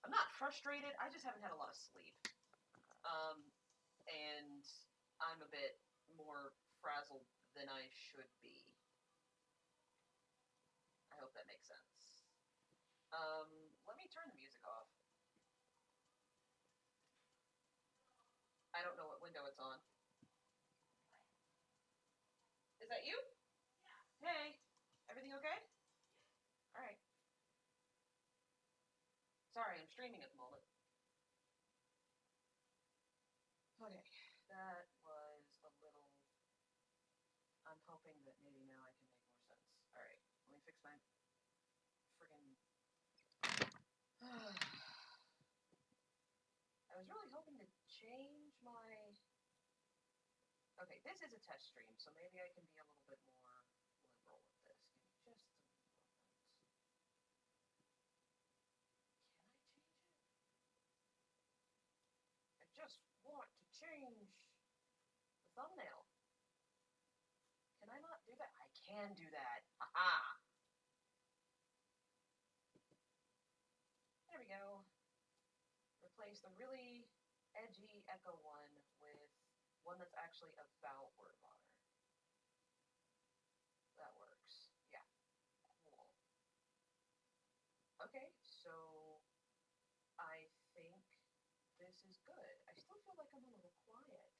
I'm not frustrated. I just haven't had a lot of sleep. And I'm a bit more frazzled than I should be. I hope that makes sense. Let me turn the music off. I don't know what window it's on. Is that you? Hey, everything okay? All right. Sorry, I'm streaming at the moment. Okay, that was a little. I'm hoping that maybe now I can make more sense. All right, let me fix my friggin'. I was really hoping to change my. Okay, this is a test stream, so maybe I can be a little bit more liberal with this. Give me just a moment. Can I change it? I just want to change the thumbnail. Can I not do that? I can do that. Aha! There we go. Replace the really edgy Echo one with one that's actually about word water. That works. Yeah. Cool. Okay, so I think this is good. I still feel like I'm a little quiet.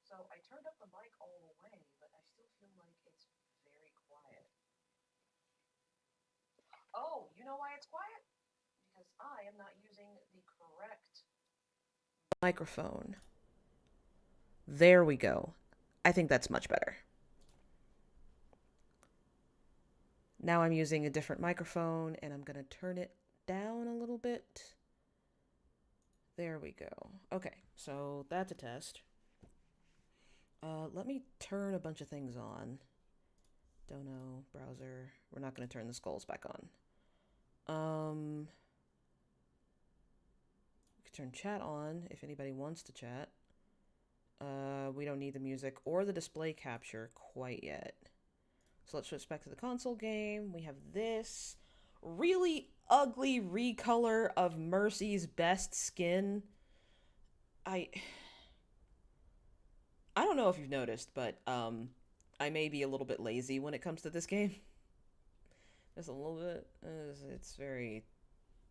So I turned up the mic all the way, but I still feel like it's very quiet. Oh, you know why it's quiet? Because I am not using the correct microphone. There we go. I think that's much better. Now I'm using a different microphone and I'm going to turn it down a little bit. There we go. Okay, so that's a test. Let me turn a bunch of things on. Dono, browser. We're not going to turn the skulls back on. We can turn chat on if anybody wants to chat. We don't need the music or the display capture quite yet. So let's switch back to the console game. We have this really ugly recolor of Mercy's best skin. I don't know if you've noticed, but I may be a little bit lazy when it comes to this game. Just a little bit. It's very.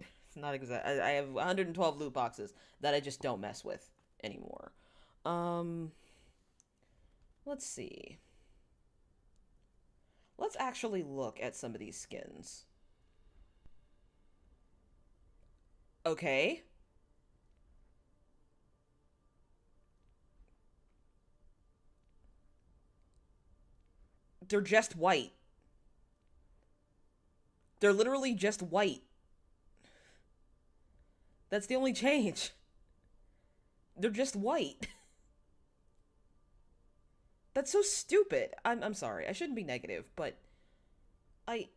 It's not exact. I have 112 loot boxes that I just don't mess with anymore. Um, let's see. Let's actually look at some of these skins. Okay. They're just white. They're literally just white. That's the only change. They're just white. That's so stupid. I'm sorry. I shouldn't be negative, but I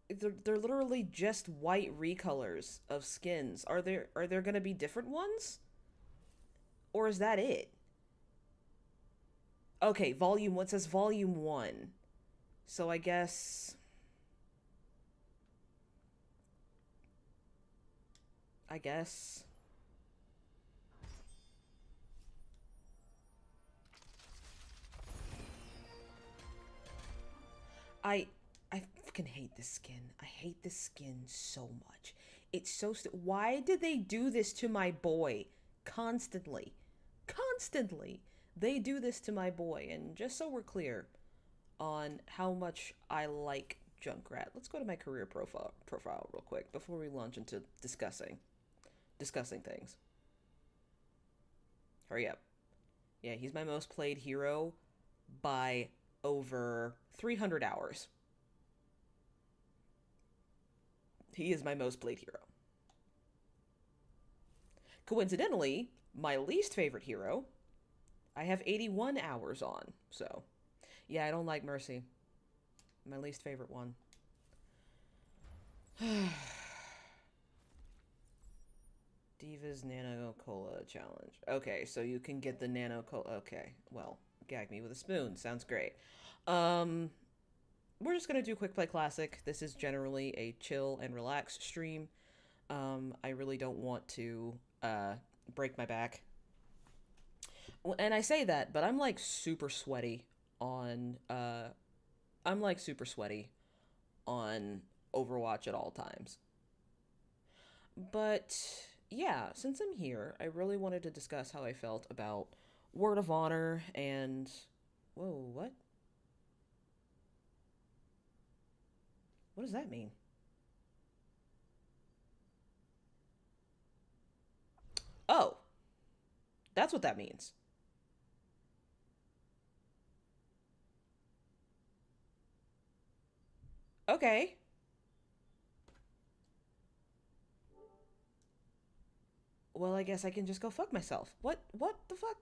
they're literally just white recolors of skins. Are there going to be different ones? Or is that it? Okay, volume 1 says volume 1. So I guess I guess I I fucking hate this skin. I hate this skin so much. It's so why did they do this to my boy constantly? Constantly. They do this to my boy, and just so we're clear on how much I like Junkrat, let's go to my career profile real quick before we launch into discussing things. Hurry up. Yeah, he's my most played hero by over 300 hours. He is my most played hero. Coincidentally, my least favorite hero, I have 81 hours on. So, yeah, I don't like Mercy. My least favorite one. Divas Nano Cola Challenge. Okay, so you can get the Nano Cola. Okay, well, gag me with a spoon. Sounds great. Um, we're just gonna do Quick Play Classic. This is generally a chill and relax stream. I really don't want to break my back. Well, and I say that, but I'm like super sweaty on Overwatch at all times. But yeah, since I'm here, I really wanted to discuss how I felt about Word of Honor and whoa, what? What does that mean? Oh, that's what that means. Okay. Well, I guess I can just go fuck myself. What the fuck?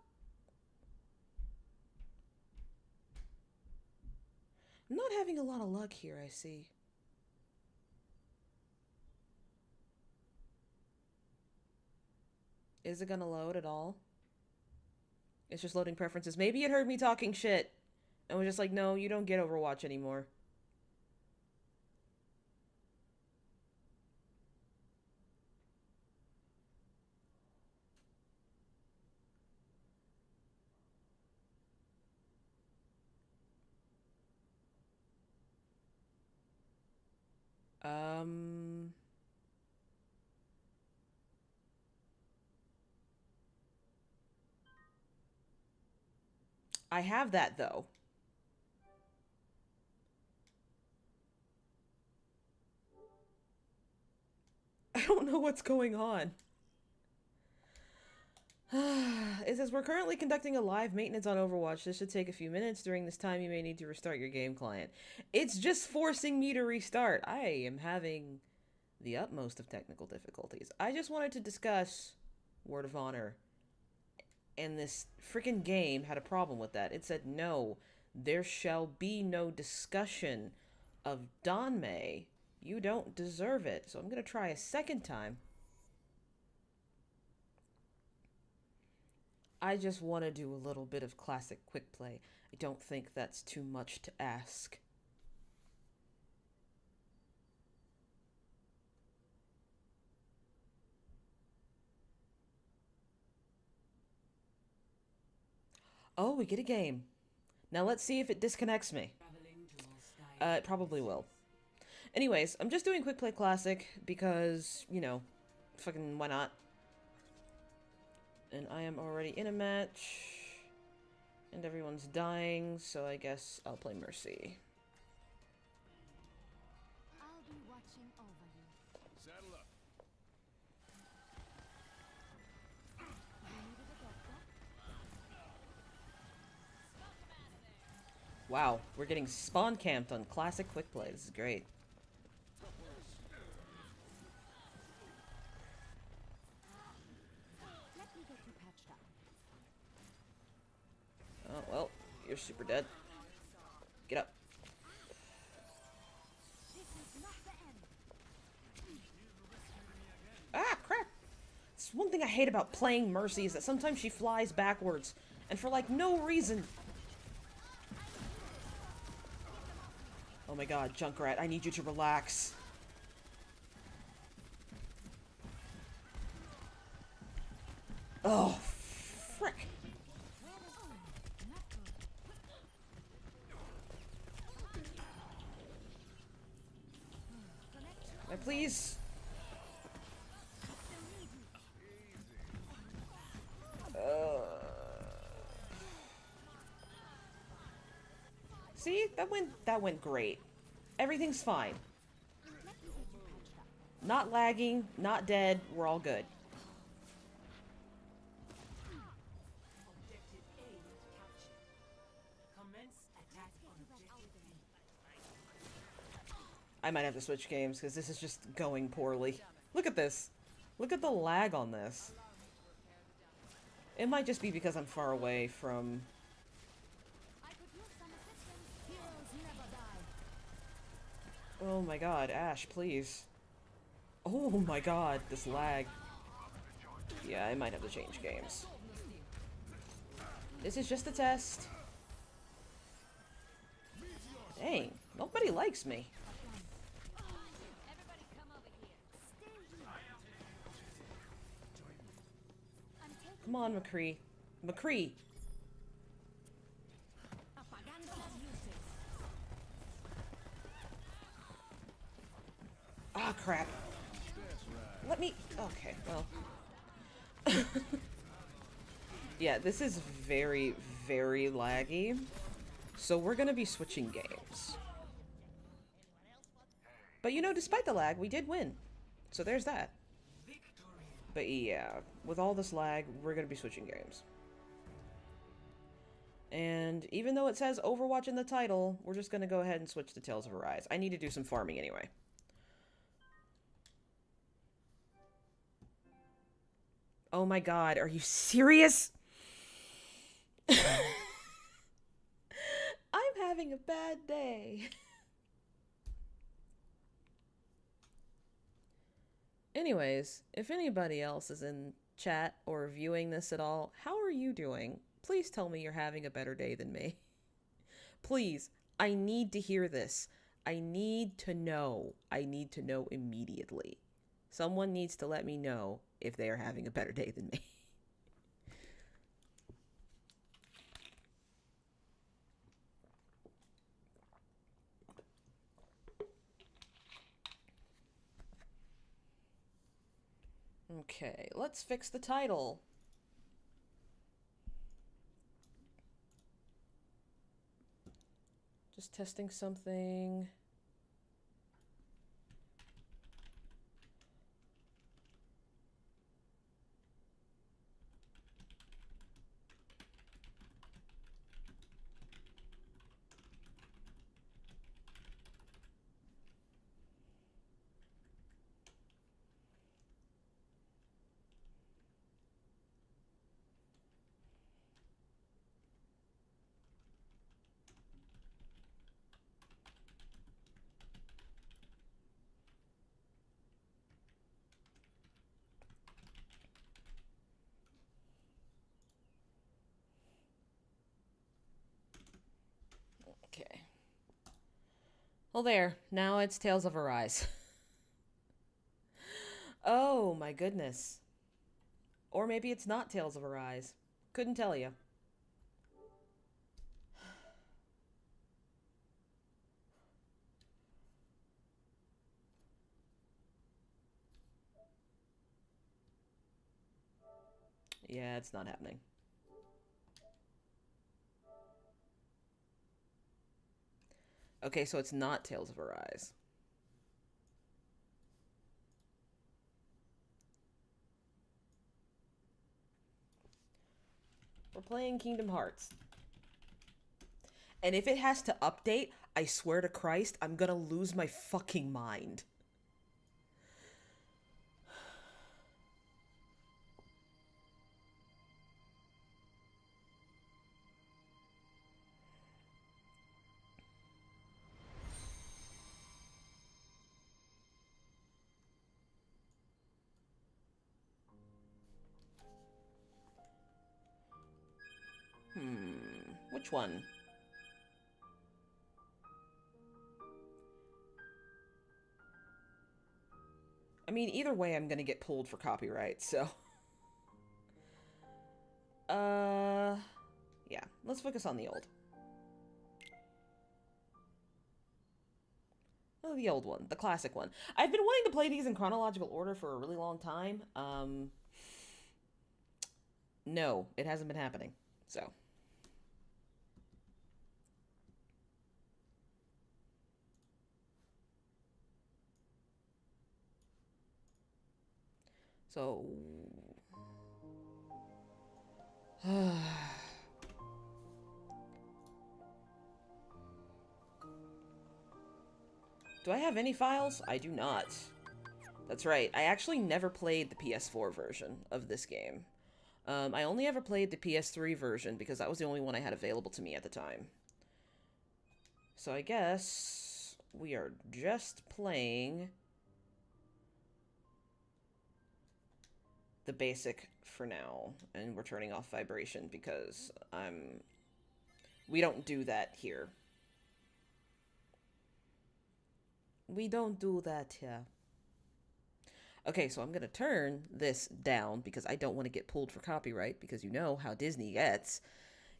I'm not having a lot of luck here, I see. Is it gonna load at all? It's just loading preferences. Maybe it heard me talking shit and was just like, no, you don't get Overwatch anymore. Um... I have that, though. I don't know what's going on. It says, we're currently conducting a live maintenance on Overwatch. This should take a few minutes. During this time, you may need to restart your game client. It's just forcing me to restart. I am having the utmost of technical difficulties. I just wanted to discuss Word of Honor. And this freaking game had a problem with that. It said, no, there shall be no discussion of Danmei. You don't deserve it. So I'm going to try a second time. I just want to do a little bit of classic quick play. I don't think that's too much to ask. Oh, we get a game. Now let's see if it disconnects me. It probably will. Anyways, I'm just doing Quick Play Classic because, you know, fucking why not? And I am already in a match. And everyone's dying, so I guess I'll play Mercy. I'll be watching over you. Saddle up. You needed a doctor? Wow, we're getting spawn camped on classic quick play. This is great. Let me get you patched up. Oh, well, you're super dead. Get up. This is not the end. Ah, crap! It's one thing I hate about playing Mercy is that sometimes she flies backwards, and for, like, no reason. Oh my god, Junkrat, I need you to relax. Oh, frick. Can I please? See, that went great. Everything's fine. Not lagging, not dead, we're all good. I might have to switch games because this is just going poorly. Look at this. Look at the lag on this. It might just be because I'm far away from... I could use some assistance. Heroes never die. Oh my god, Ash, please. Oh my god, this lag. Yeah, I might have to change games. This is just a test. Dang, Nobody likes me. Everybody come over here. Stay here. I'm taking Come on, McCree. McCree. apagando las luces. Ah, crap. Let me... Okay, well. Yeah, this is very, very laggy. So we're gonna be switching games. But you know, despite the lag, we did win. So there's that. But yeah, with all this lag, we're gonna be switching games. And even though it says Overwatch in the title, we're just gonna go ahead and switch to Tales of Arise. I need to do some farming anyway. Oh my god, are you serious? I'm having a bad day. Anyways, if anybody else is in chat or viewing this at all, how are you doing? Please tell me you're having a better day than me. Please, I need to hear this. I need to know. I need to know immediately. Someone needs to let me know if they are having a better day than me. Okay, let's fix the title. Just testing something. Okay. Well, there. Now it's Tales of Arise. Oh, my goodness. Or maybe it's not Tales of Arise. Couldn't tell you. Yeah, it's not happening. Okay, so it's not Tales of Arise. We're playing Kingdom Hearts. And if it has to update, I swear to Christ, I'm gonna lose my fucking mind. Which one? I mean, either way, I'm gonna get pulled for copyright, so... Yeah, let's focus on the old. Oh, the old one, the classic one. I've been wanting to play these in chronological order for a really long time. No, it hasn't been happening, so... So... Do I have any files? I do not. That's right, I actually never played the PS4 version of this game. I only ever played the PS3 version because that was the only one I had available to me at the time. So I guess we are just playing the basic for now, and we're turning off vibration because we don't do that here. We don't do that here. Okay, so I'm gonna turn this down because I don't want to get pulled for copyright because you know how Disney gets.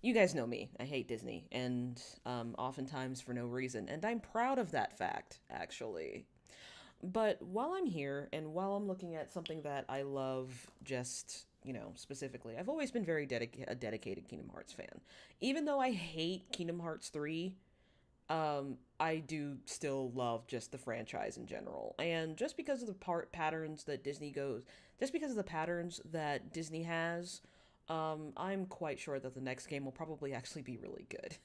You guys know me. I hate Disney, and oftentimes for no reason, and I'm proud of that fact, actually. But while I'm here and while I'm looking at something that I love, just specifically, I've always been a dedicated Kingdom Hearts fan. Even though I hate Kingdom Hearts 3, I do still love just the franchise in general. And just because of the patterns that Disney goes, just because of the patterns that Disney has, I'm quite sure that the next game will probably actually be really good.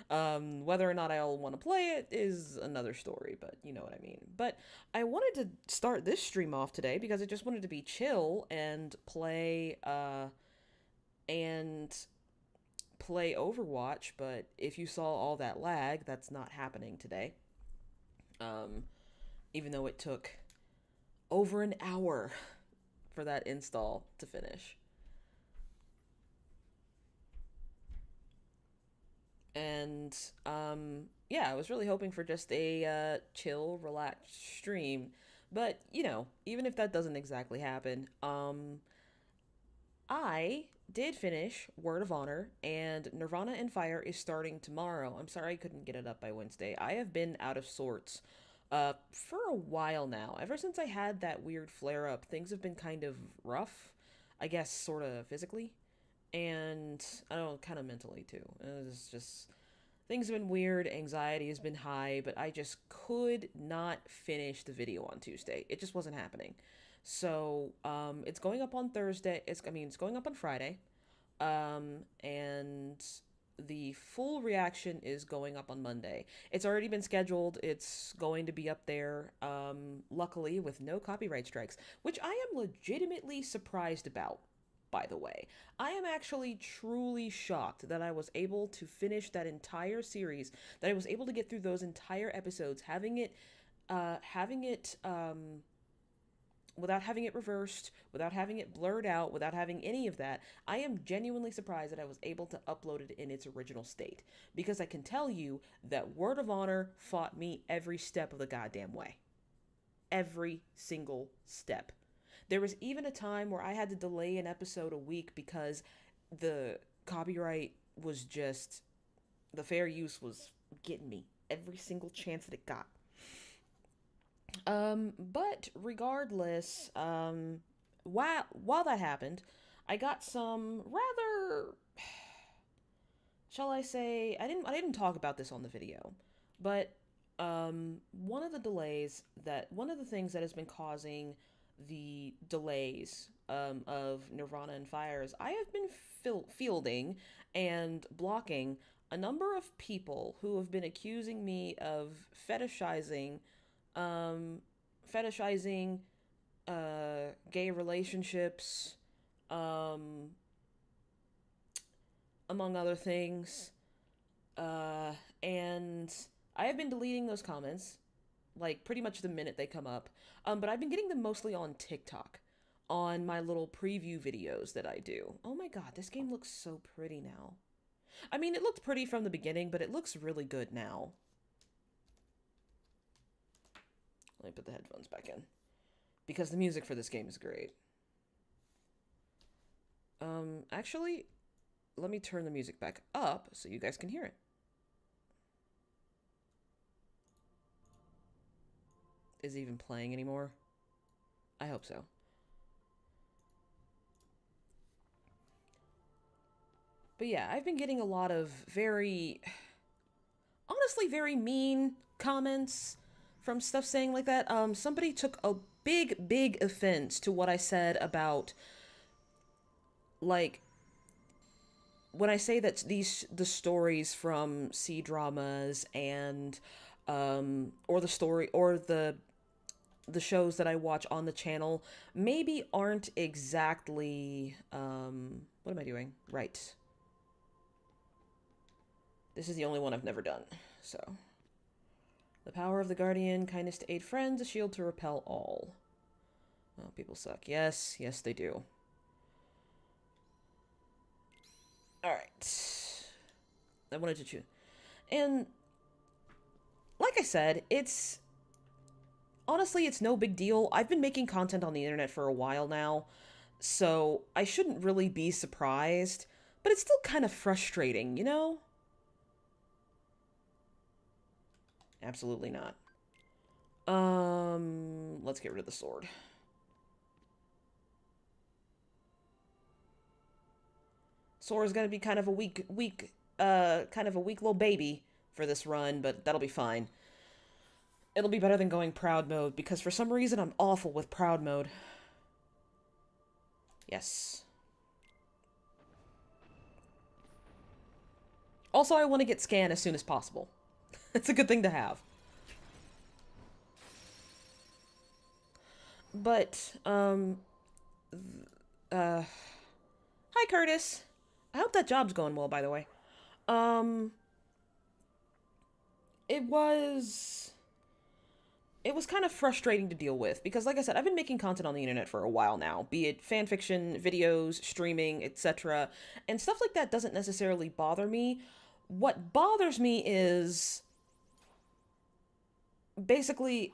Whether or not I'll want to play it is another story, but you know what I mean. But I wanted to start this stream off today because I just wanted to be chill and play Overwatch, but if you saw all that lag, that's not happening today. Um, Even though it took over an hour for that install to finish. And yeah, I was really hoping for just a chill, relaxed stream. But, even if that doesn't exactly happen, I did finish Word of Honor, and Nirvana and Fire is starting tomorrow. I'm sorry I couldn't get it up by Wednesday. I have been out of sorts for a while now. Ever since I had that weird flare up, things have been kind of rough. I guess, sort of physically. And, I don't know, kind of mentally too. It's just. Things have been weird, anxiety has been high, but I just could not finish the video on Tuesday. It just wasn't happening. So, it's going up on Thursday. It's going up on Friday. And the full reaction is going up on Monday. It's already been scheduled. It's going to be up there, luckily, with no copyright strikes, which I am legitimately surprised about, by the way. I am actually truly shocked that I was able to finish that entire series, that I was able to get through those entire episodes, having it, without having it reversed, without having it blurred out, without having any of that. I am genuinely surprised that I was able to upload it in its original state. Because I can tell you that Word of Honor fought me every step of the goddamn way. Every single step. There was even a time where I had to delay an episode a week because the copyright was just, the fair use was getting me every single chance that it got. But regardless, while that happened, I got some rather, shall I say, I didn't talk about this on the video, but one of the things that has been causing the delays of Nirvana and Fire is I have been fielding and blocking a number of people who have been accusing me of um, fetishizing gay relationships, um, among other things. And I have been deleting those comments, like pretty much the minute they come up. But I've been getting them mostly on TikTok, on my little preview videos that I do. Oh my god, this game looks so pretty now. I mean, it looked pretty from the beginning, but it looks really good now. Let me put the headphones back in, because the music for this game is great. Actually, let me turn the music back up so you guys can hear it. Is it even playing anymore? I hope so. But yeah, I've been getting a lot of honestly, very mean comments from stuff saying like that. Somebody took a big offense to what I said about, like, when I say that the stories from C-dramas and or the story or the shows that I watch on the channel maybe aren't exactly what am I doing? Right. This is the only one I've never done. So, the power of the guardian, kindness to aid friends, a shield to repel all. Oh, people suck. Yes, they do. Alright. I wanted to choose. And like I said, it's honestly, it's no big deal. I've been making content on the internet for a while now, so I shouldn't really be surprised, but it's still kind of frustrating, you know? Absolutely not. Let's get rid of the sword. Sora's gonna be kind of a kind of a weak little baby for this run, but that'll be fine. It'll be better than going proud mode, because for some reason I'm awful with proud mode. Yes. Also, I want to get Scan as soon as possible. It's a good thing to have. But, hi Curtis. I hope that job's going well, by the way. Um, it was... It was kind of frustrating to deal with, because like I said, I've been making content on the internet for a while now, be it fanfiction, videos, streaming, etc. And stuff like that doesn't necessarily bother me. What bothers me is basically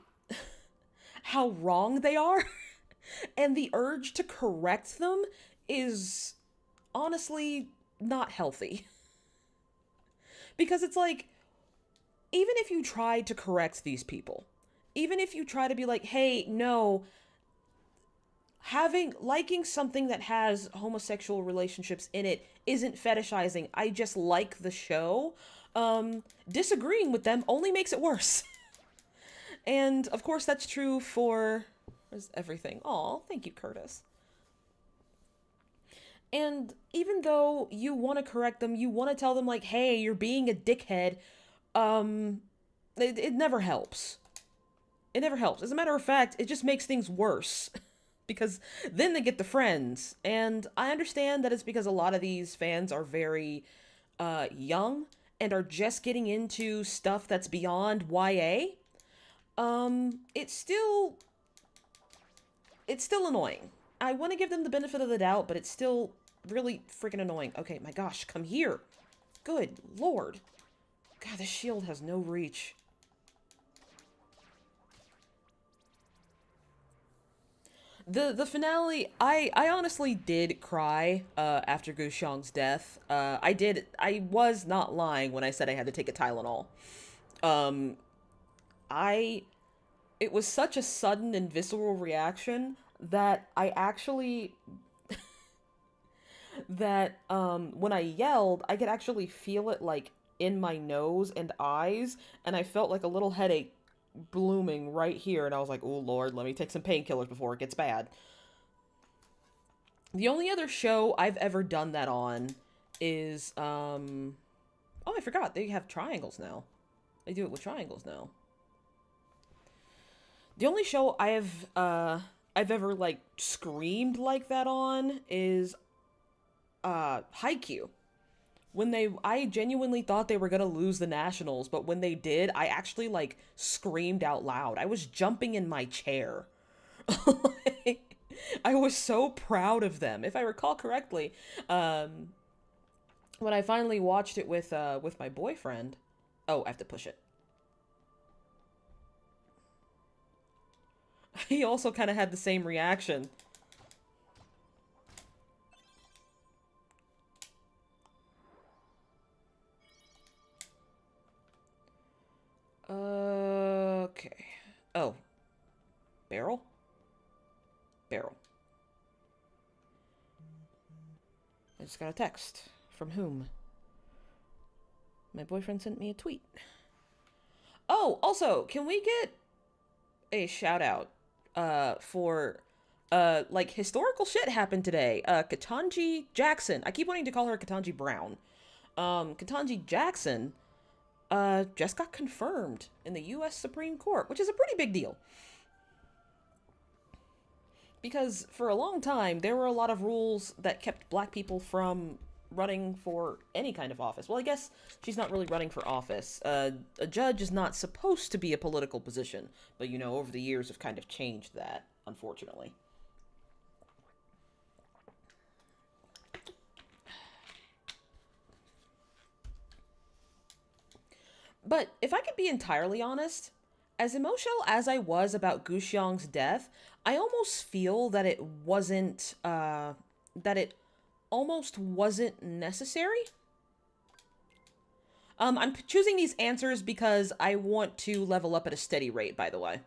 how wrong they are, and the urge to correct them is honestly not healthy. Because it's like, even if you try to correct these people, even if you try to be like, hey, no, liking something that has homosexual relationships in it isn't fetishizing, I just like the show, disagreeing with them only makes it worse. And of course that's true for everything. Aw, thank you, Curtis. And even though you want to correct them, you want to tell them like, hey, you're being a dickhead, it never helps. It never helps. As a matter of fact, it just makes things worse. Because then they get the friends. And I understand that it's because a lot of these fans are very young and are just getting into stuff that's beyond YA. It's still annoying. I want to give them the benefit of the doubt, but it's still really freaking annoying. Okay, my gosh, come here. Good lord. God, this shield has no reach. The finale, I honestly did cry after Gu Xiong's death. I was not lying when I said I had to take a Tylenol. Um, I it was such a sudden and visceral reaction that I actually when I yelled, I could actually feel it like in my nose and eyes, and I felt like a little headache blooming right here, and I was like, oh lord, let me take some painkillers before it gets bad. The only other show I've ever done that on is oh, I forgot, they have triangles now. They do it with triangles now. The only show I've ever like screamed like that on is Haikyuu. I genuinely thought they were gonna lose the nationals, but when they did, I actually like screamed out loud. I was jumping in my chair. I was so proud of them. If I recall correctly, when I finally watched it with my boyfriend. Oh, I have to push it. He also kind of had the same reaction. Okay. Oh. Barrel? Barrel. I just got a text. From whom? My boyfriend sent me a tweet. Oh, also, can we get a shout out for like historical shit happened today. Ketanji Jackson. I keep wanting to call her Ketanji Brown. Ketanji Jackson just got confirmed in the US Supreme Court, which is a pretty big deal. Because for a long time, there were a lot of rules that kept black people from running for any kind of office. Well, I guess she's not really running for office. A judge is not supposed to be a political position, but you know, over the years have kind of changed that, unfortunately. But if I could be entirely honest, as emotional as I was about Gu Xiong's death, I almost feel that it almost wasn't necessary. I'm choosing these answers because I want to level up at a steady rate, by the way.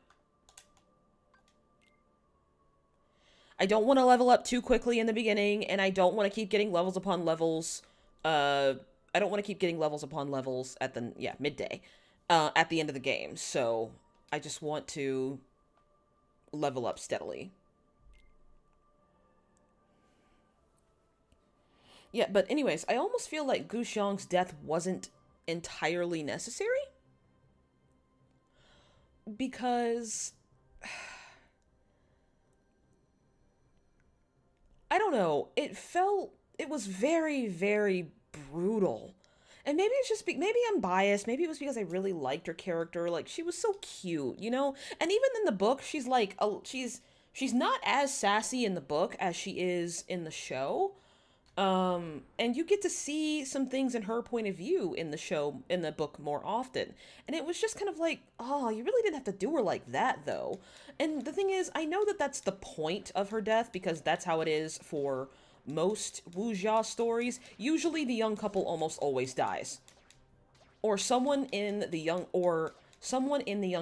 I don't want to level up too quickly in the beginning, and I don't want to keep getting levels upon levels. I don't want to keep getting levels upon levels at the, yeah, midday, at the end of the game. So I just want to level up steadily. Yeah, but anyways, I almost feel like Gu Xiong's death wasn't entirely necessary. Because I don't know, it was very, very brutal. And maybe it's just, maybe I'm biased. Maybe it was because I really liked her character. Like, she was so cute, you know? And even in the book, she's like, she's not as sassy in the book as she is in the show. And you get to see some things in her point of view in the show, in the book more often. And it was just kind of like, oh, you really didn't have to do her like that, though. And the thing is, I know that that's the point of her death, because that's how it is for most wuxia stories. Usually the young couple almost always dies. Or someone in the young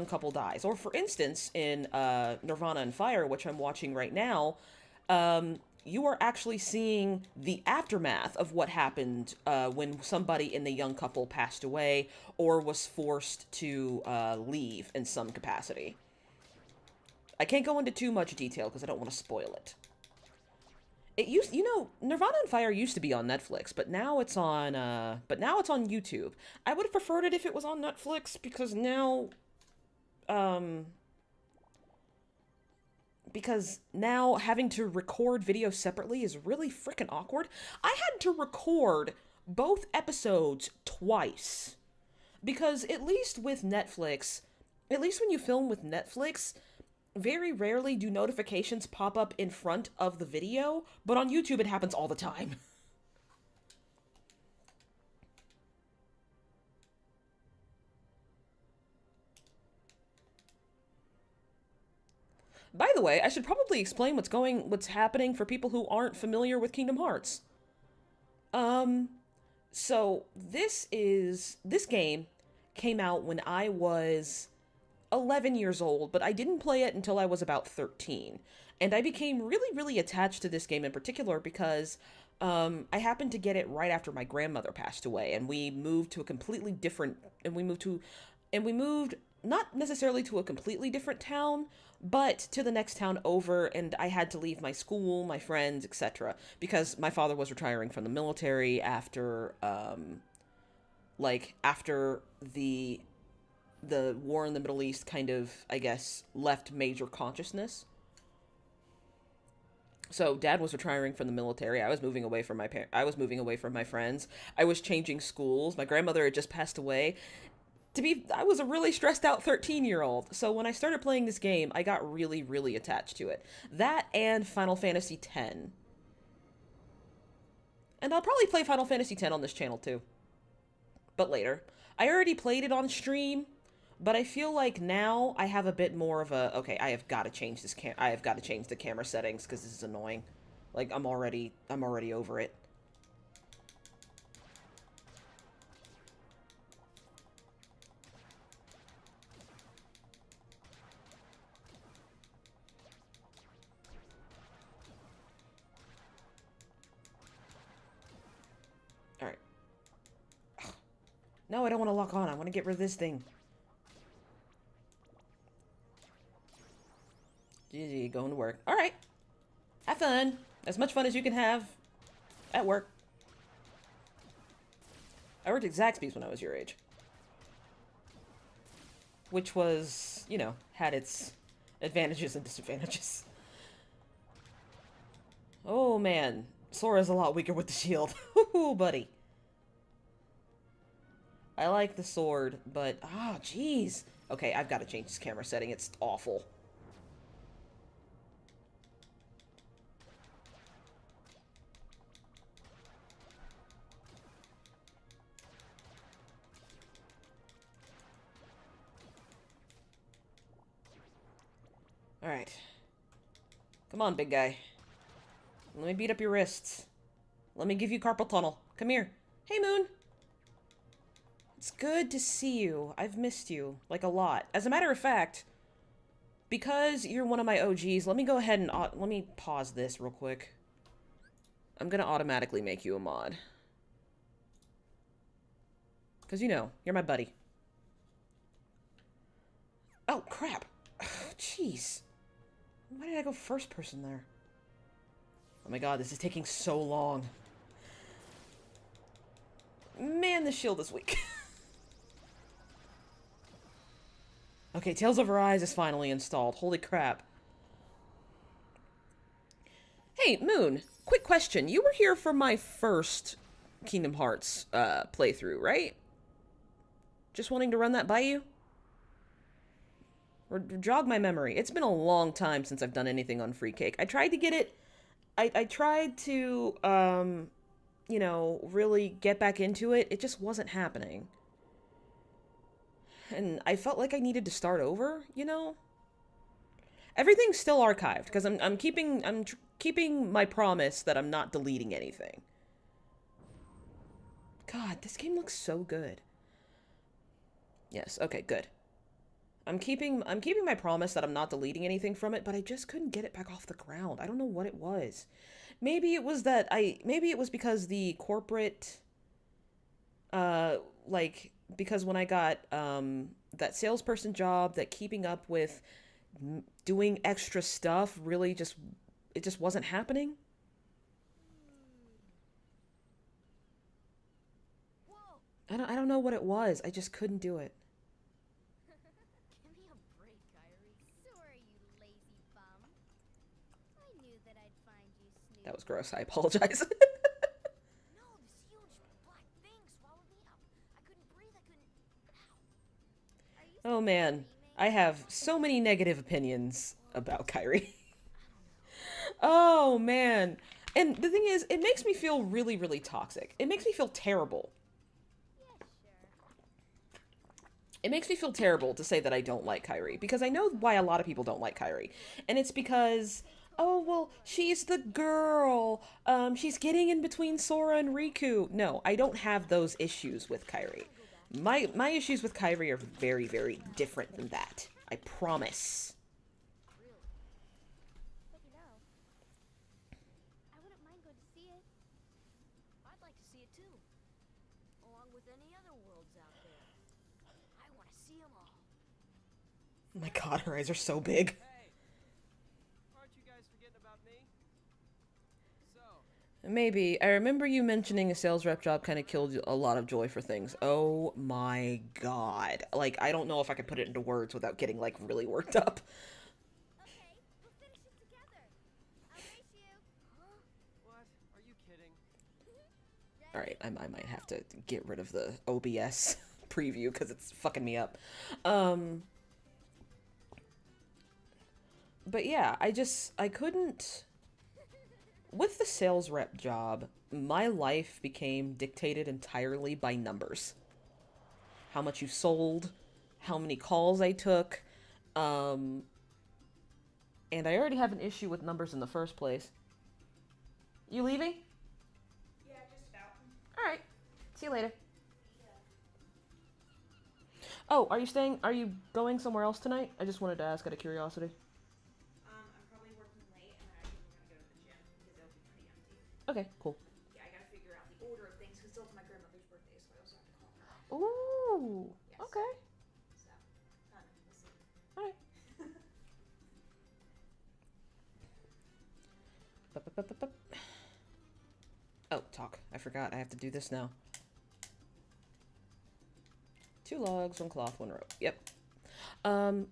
couple dies. Or for instance, in Nirvana and Fire, which I'm watching right now, you are actually seeing the aftermath of what happened when somebody in the young couple passed away or was forced to leave in some capacity. I can't go into too much detail because I don't want to spoil it. It used, Nirvana and Fire used to be on Netflix, but now it's on YouTube. I would have preferred it if it was on Netflix, because now having to record video separately is really freaking awkward. I had to record both episodes twice. Because at least with Netflix, at least when you film with Netflix, very rarely do notifications pop up in front of the video, but on YouTube it happens all the time. By the way, I should probably explain what's happening for people who aren't familiar with Kingdom Hearts. Um, so this game came out when I was 11 years old, but I didn't play it until I was about 13. And I became really, really attached to this game in particular because I happened to get it right after my grandmother passed away, and we moved to a completely different, and we moved not necessarily to a completely different town, but to the next town over, and I had to leave my school, my friends, etc., because my father was retiring from the military after, after the war in the Middle East kind of, I guess, left major consciousness. So Dad was retiring from the military. I was moving away from I was moving away from my friends. I was changing schools. My grandmother had just passed away. I was a really stressed out 13-year-old. So when I started playing this game, I got really, really attached to it. That and Final Fantasy X. And I'll probably play Final Fantasy X on this channel too. But later. I already played it on stream, but I feel like now I have a bit more of a, okay, I have got to change I have got to change the camera settings because this is annoying. Like, I'm already over it. Alright. No, I don't want to lock on. I want to get rid of this thing. GG, going to work. Alright. Have fun. As much fun as you can have at work. I worked at Zaxby's when I was your age. Which was, had its advantages and disadvantages. Oh, man. Sora's a lot weaker with the shield. Ooh, buddy. I like the sword, but... Ah, jeez. Okay, I've got to change this camera setting. It's awful. Alright. Come on, big guy. Let me beat up your wrists. Let me give you carpal tunnel. Come here. Hey, Moon. It's good to see you. I've missed you, like, a lot. As a matter of fact, because you're one of my OGs, let me go ahead and... let me pause this real quick. I'm gonna automatically make you a mod. Because, you know, you're my buddy. Oh, crap. Jeez. Why did I go first person there? Oh my god, this is taking so long. Man, the shield is weak. Okay, Tales of Arise is finally installed. Holy crap. Hey, Moon, quick question. You were here for my first Kingdom Hearts playthrough, right? Just wanting to run that by you? Or jog my memory. It's been a long time since I've done anything on Free Cake. I tried to get it... I tried to, you know, really get back into it. It just wasn't happening. And I felt like I needed to start over, you know? Everything's still archived, because I'm keeping my promise that I'm not deleting anything. God, this game looks so good. Yes, okay, good. I'm keeping my promise that I'm not deleting anything from it, but I just couldn't get it back off the ground. I don't know what it was. Maybe it was because the corporate, like, because when I got, that salesperson job, that keeping up with doing extra stuff really it just wasn't happening. Whoa. I don't know what it was. I just couldn't do it. Give me a break, Kyrie. Sorry, you lazy bum. I knew that I'd find you, Snoop. That was gross. I apologize. No, this huge black thing swallowed me up. I couldn't breathe. I couldn't. Ow. Are you Oh man, I have so many negative opinions about Kyrie. Oh man. And the thing is, it makes me feel really, really toxic. It makes me feel terrible. Yeah, sure. It makes me feel terrible to say that I don't like Kyrie, because I know why a lot of people don't like Kyrie. And it's because, oh, well, she's the girl. She's getting in between Sora and Riku. No, I don't have those issues with Kyrie. My issues with Kyrie are very, very different than that. I promise. Really? But you know, I wouldn't mind going to see it. I'd like to see it too. Along with any other worlds out there. I want to see them all. Oh my god, her eyes are so big. Hey, aren't you guys forgetting about me? So, Maybe. I remember you mentioning a sales rep job kind of killed a lot of joy for things. Oh my god. Like, I don't know if I could put it into words without getting, like, really worked up. Okay, we'll finish it together. I'll race you. Huh? what? Are you kidding? Alright, I might have to get rid of the OBS preview because it's fucking me up. But yeah, I couldn't... With the sales rep job, my life became dictated entirely by numbers. How much you sold, how many calls I took, and I already have an issue with numbers in the first place. You leaving? Yeah, just about. Alright. See you later. Oh, are you going somewhere else tonight? I just wanted to ask out of curiosity. I'm probably working late, and then I think we're gonna go to the gym because it'll be pretty empty. Okay, cool. Yeah, I gotta figure out the order of things because it's my grandmother's birthday, so I also have to call her. Ooh. Yes. Okay. So, fun. We'll see. Alright. Oh, talk. I forgot. I have to do this now. 2 logs, 1 cloth, 1 rope. Yep.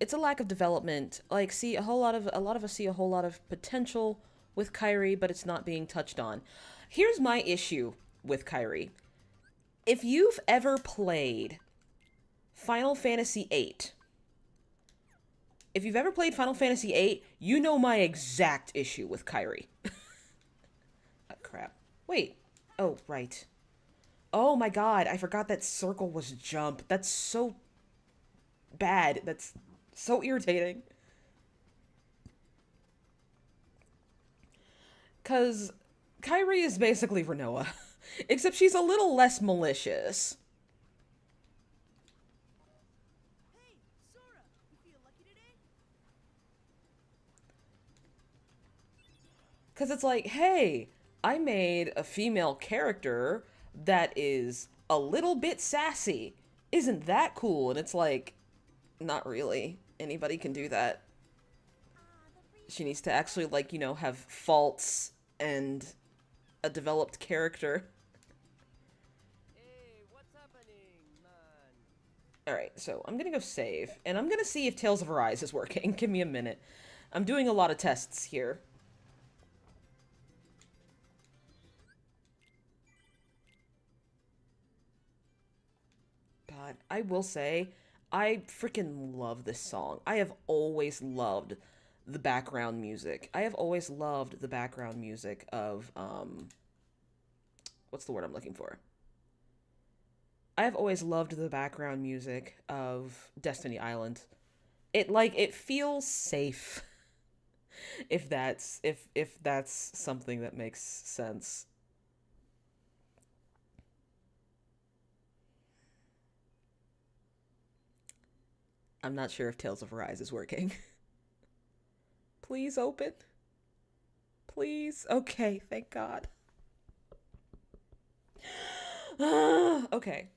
It's a lack of development. Like, see, a lot of us see a whole lot of potential with Kyrie, but it's not being touched on. Here's my issue with Kyrie. If you've ever played Final Fantasy VIII, you know my exact issue with Kyrie. Oh, crap. Wait. Oh, right. Oh my god, I forgot that circle was jump. That's so bad. That's so irritating. Because Kyrie is basically Renoa, except she's a little less malicious. Hey, Sora, you feel lucky today? Because it's like, hey, I made a female character that is a little bit sassy. Isn't that cool? And it's like, not really. Anybody can do that. The free She needs to actually, like, have faults and a developed character. Hey, what's happening, man? Alright, so I'm gonna go save, and I'm gonna see if Tales of Arise is working. Give me a minute. I'm doing a lot of tests here. God, I will say, I freaking love this song. I have always loved the background music. I have always loved the background music of, what's the word I'm looking for? I have always loved the background music of Destiny Island. It feels safe. If that's something that makes sense. I'm not sure if Tales of Arise is working. Please open. Please. Okay, thank God. Okay.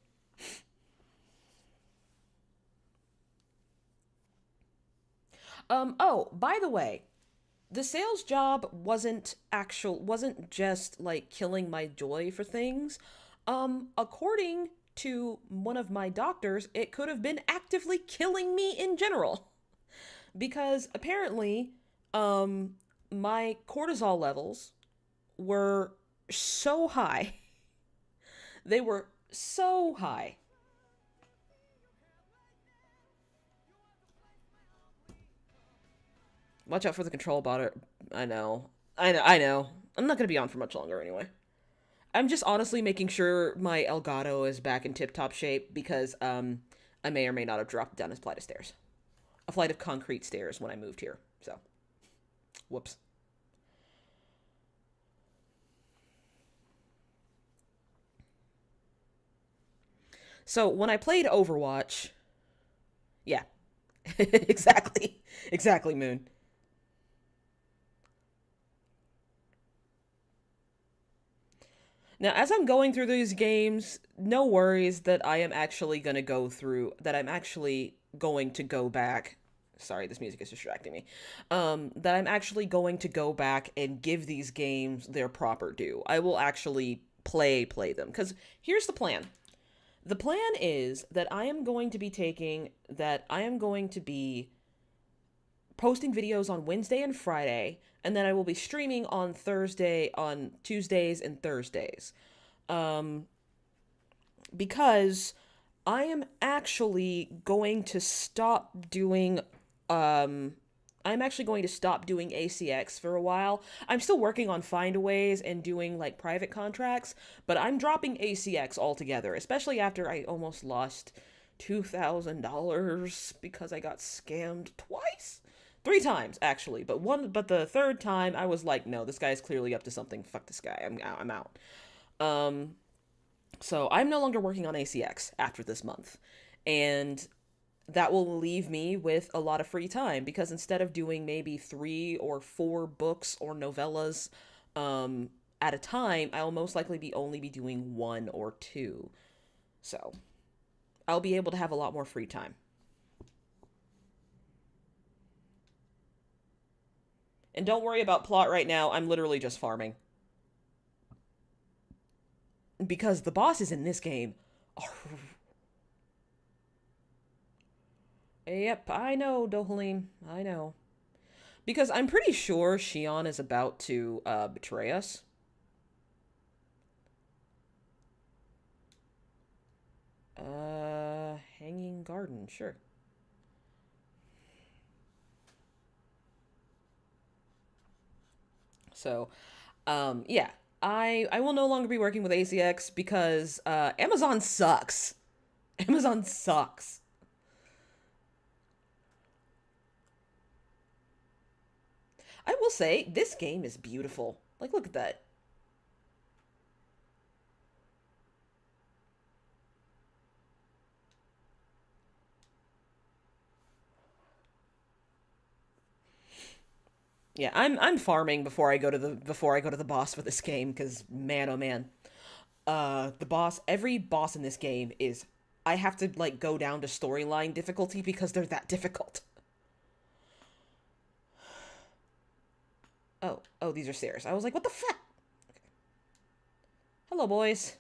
Oh, by the way, the sales job wasn't just like killing my joy for things. According to one of my doctors, it could have been actively killing me in general. Because apparently, my cortisol levels were so high. They were so high. Watch out for the control bot. I know. I know. I'm not going to be on for much longer anyway. I'm just honestly making sure my Elgato is back in tip-top shape because I may or may not have dropped down a flight of stairs. A flight of concrete stairs when I moved here. So, whoops. So, when I played Overwatch, yeah. Exactly. Exactly, Moon. Now, as I'm going through these games, no worries that I am actually going to go through, that I'm actually going to go back. Sorry, this music is distracting me. That I'm actually going to go back and give these games their proper due. I will actually play them. Because here's the plan. The plan is that I am going to be posting videos on Wednesday and Friday, and then I will be streaming on Tuesdays and Thursdays. Um, because I am actually going to stop doing um I'm actually going to stop doing ACX for a while. I'm still working on findaways and doing like private contracts, but I'm dropping ACX altogether, especially after I almost lost $2,000 because I got scammed twice. Three times actually, but the third time I was like, no, this guy's clearly up to something. Fuck this guy. I'm out. Um so I'm no longer working on ACX after this month. And that will leave me with a lot of free time because instead of doing maybe 3 or 4 books or novellas at a time, I'll most likely be only be doing 1 or 2. So I'll be able to have a lot more free time. And don't worry about plot right now. I'm literally just farming. Because the bosses in this game are... Yep, I know, Dohalim. I know. Because I'm pretty sure Shion is about to betray us. Hanging Garden, sure. So, yeah. I will no longer be working with ACX because Amazon sucks. Amazon sucks. I will say, this game is beautiful. Like, look at that. Yeah, I'm farming before I go to the boss for this game because man oh man, every boss in this game is I have to like go down to storyline difficulty because they're that difficult. Oh, these are stairs. I was like, what the fuck? Hello, boys.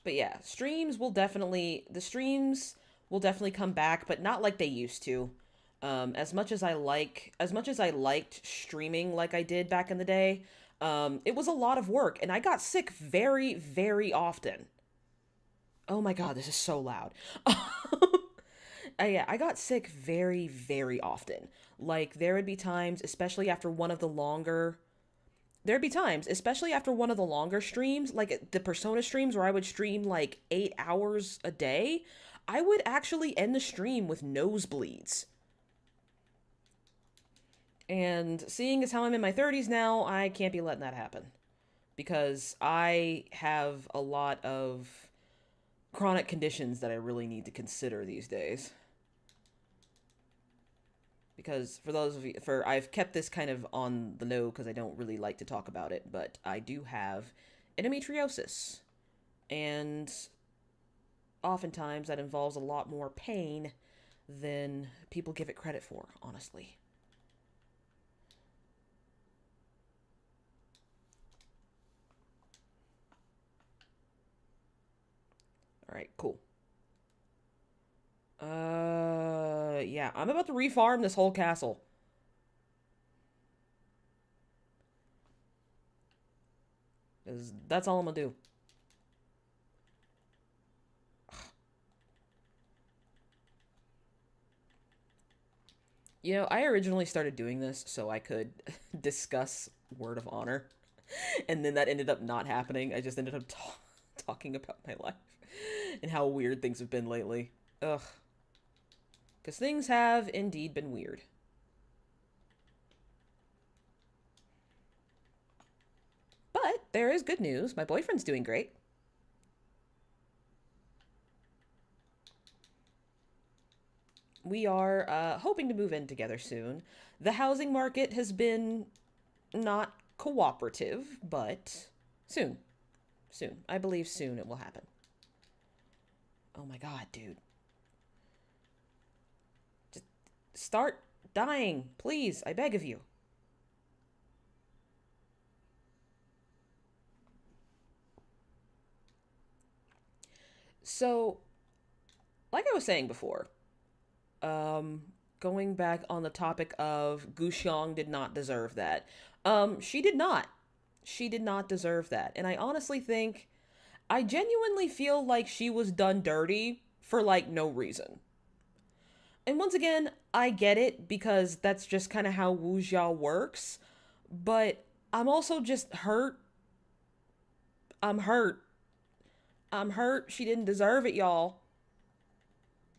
But yeah, the streams will definitely come back, but not like they used to. As much as I liked streaming like I did back in the day, it was a lot of work, and I got sick very, very often. Oh my god, this is so loud. Yeah, I got sick very, very often. Like, there'd be times, especially after one of the longer streams, like the Persona streams where I would stream like 8 hours a day, I would actually end the stream with nosebleeds. And seeing as how I'm in my 30s now, I can't be letting that happen. Because I have a lot of chronic conditions that I really need to consider these days. Because for those of you, I've kept this kind of on the low because I don't really like to talk about it, but I do have endometriosis. And oftentimes that involves a lot more pain than people give it credit for, honestly. Alright, cool. Yeah, I'm about to refarm this whole castle. That's all I'm gonna do. You know, I originally started doing this so I could discuss Word of Honor, and then that ended up not happening. I just ended up talking about my life and how weird things have been lately. Ugh. Because things have indeed been weird. But there is good news. My boyfriend's doing great. We are hoping to move in together soon. The housing market has been not cooperative, but soon. Soon. I believe soon it will happen. Oh my god, dude. Just start dying, please. I beg of you. So, like I was saying before, um, going back on the topic of Guxiong did not deserve that. She did not. She did not deserve that. And I honestly think, I genuinely feel like she was done dirty for like no reason. And once again, I get it because that's just kind of how Wuxiao works. But I'm also just hurt. I'm hurt. I'm hurt. She didn't deserve it, y'all.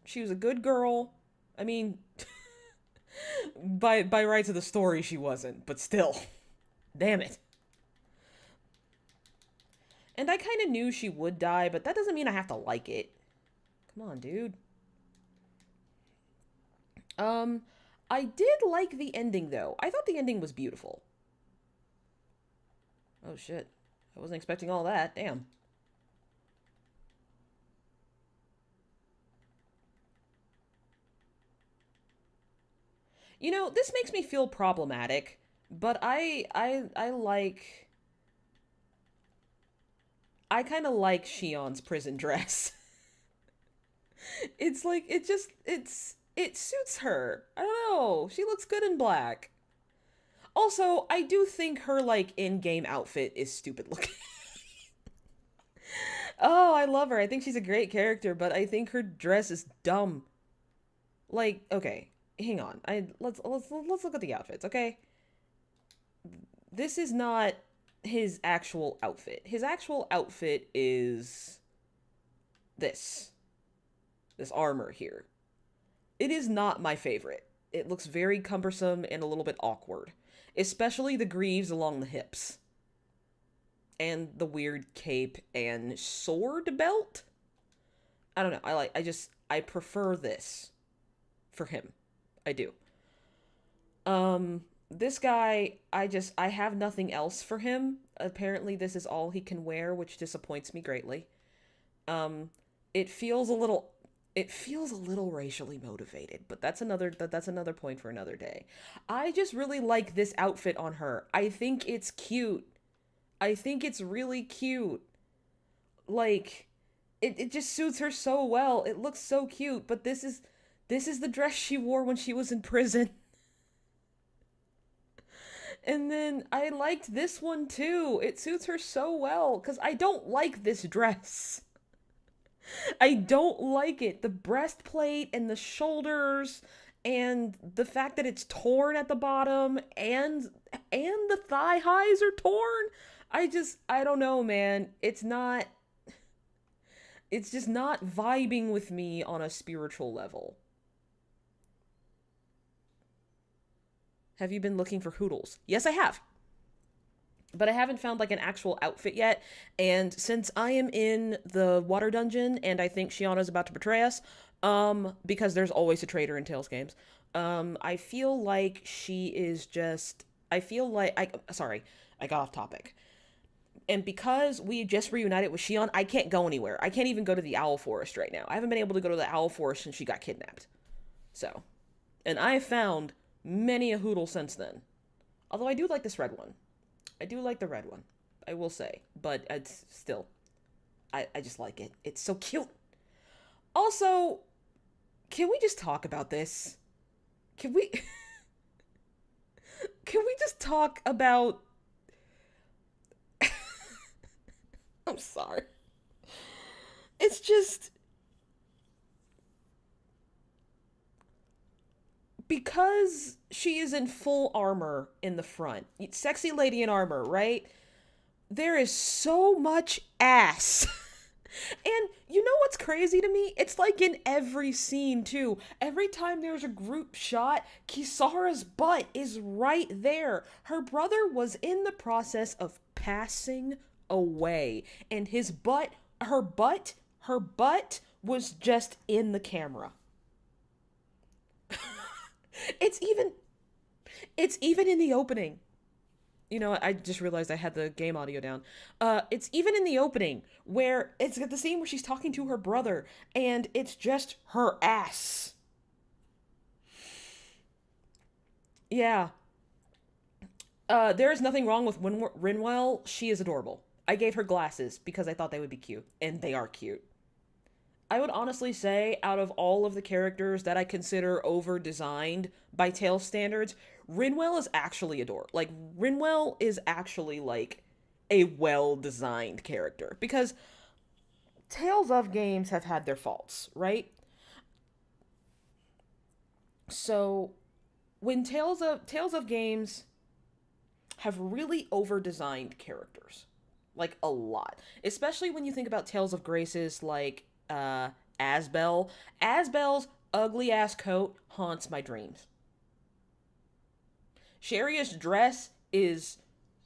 She was a good girl. I mean, by rights of the story, she wasn't, but still, damn it. And I kind of knew she would die, but that doesn't mean I have to like it. Come on, dude. Um, I did like the ending though. I thought the ending was beautiful. Oh shit. I wasn't expecting all that. Damn. You know, this makes me feel problematic, but I kind of like Shion's prison dress. It's like it suits her. I don't know. She looks good in black. Also, I do think her like in-game outfit is stupid looking. Oh, I love her. I think she's a great character, but I think her dress is dumb. Like, okay. hang on. Let's look at the outfits, okay? This is not his actual outfit. His actual outfit is this. This armor here. It is not my favorite. It looks very cumbersome and a little bit awkward, especially the greaves along the hips. And the weird cape and sword belt? I don't know. I prefer this for him. I do. This guy, I have nothing else for him. Apparently this is all he can wear, which disappoints me greatly. Um, it feels a little racially motivated, but that's another point for another day. I just really like this outfit on her. I think it's cute. I think it's really cute. Like, it just suits her so well. It looks so cute, but this is the dress she wore when she was in prison. And then I liked this one too. It suits her so well, because I don't like this dress. I don't like it. The breastplate and the shoulders and the fact that it's torn at the bottom and the thigh highs are torn. I don't know, man. It's just not vibing with me on a spiritual level. Have you been looking for Hoodles? Yes, I have. But I haven't found like an actual outfit yet. And since I am in the water dungeon and I think Shiana's about to betray us, because there's always a traitor in Tales games, I feel like she is just, sorry, I got off topic. And because we just reunited with Shion, I can't go anywhere. I can't even go to the Owl Forest right now. I haven't been able to go to the Owl Forest since she got kidnapped. So, and I have found many a Hoodle since then. Although I do like this red one. I do like the red one, I will say. But it's still, I just like it. It's so cute. Also, can we just talk about this? Can we... can we just talk about... I'm sorry. It's just... because she is in full armor in the front. Sexy lady in armor, right? There is so much ass. And you know what's crazy to me? It's like in every scene, too. Every time there's a group shot, Kisara's butt is right there. Her brother was in the process of passing away. And her butt was just in the camera. It's even in the opening. You know, I just realized I had the game audio down. It's even in the opening where it's got the scene where she's talking to her brother and it's just her ass. Yeah. There is nothing wrong with Rinwell. She is adorable. I gave her glasses because I thought they would be cute, and they are cute. I would honestly say, out of all of the characters that I consider over-designed by Tales standards, Rinwell is actually adorable. Like, Rinwell is actually, like, a well-designed character. Because Tales of games have had their faults, right? So, when Tales of games have really over-designed characters. Like, a lot. Especially when you think about Tales of Graces, like... Asbel. Asbel's ugly ass coat haunts my dreams. Sharia's dress is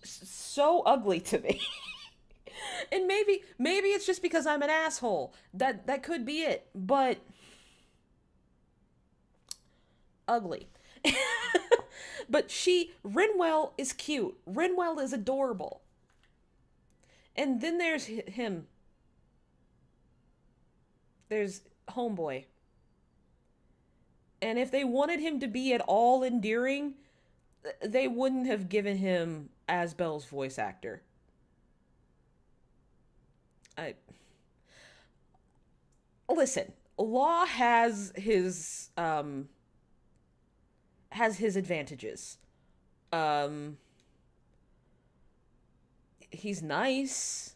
so ugly to me. And maybe it's just because I'm an asshole. That could be it, but ugly. But Rinwell is cute. Rinwell is adorable. And then there's him. There's Homeboy. And if they wanted him to be at all endearing, they wouldn't have given him Asbel's voice actor. Listen, Law has his advantages. He's nice.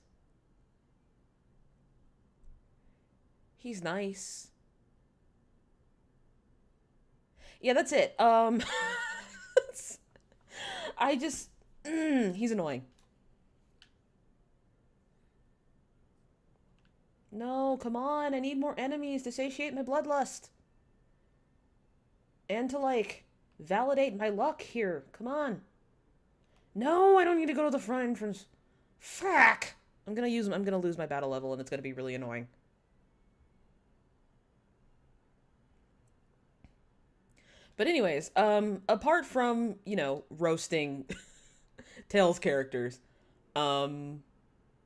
He's nice. Yeah, that's it. I just, he's annoying. No, come on. I need more enemies to satiate my bloodlust. And to, like, validate my luck here. Come on. No, I don't need to go to the front entrance. Fuck! I'm gonna lose my battle level and it's gonna be really annoying. But anyways, apart from, you know, roasting Tails characters, um,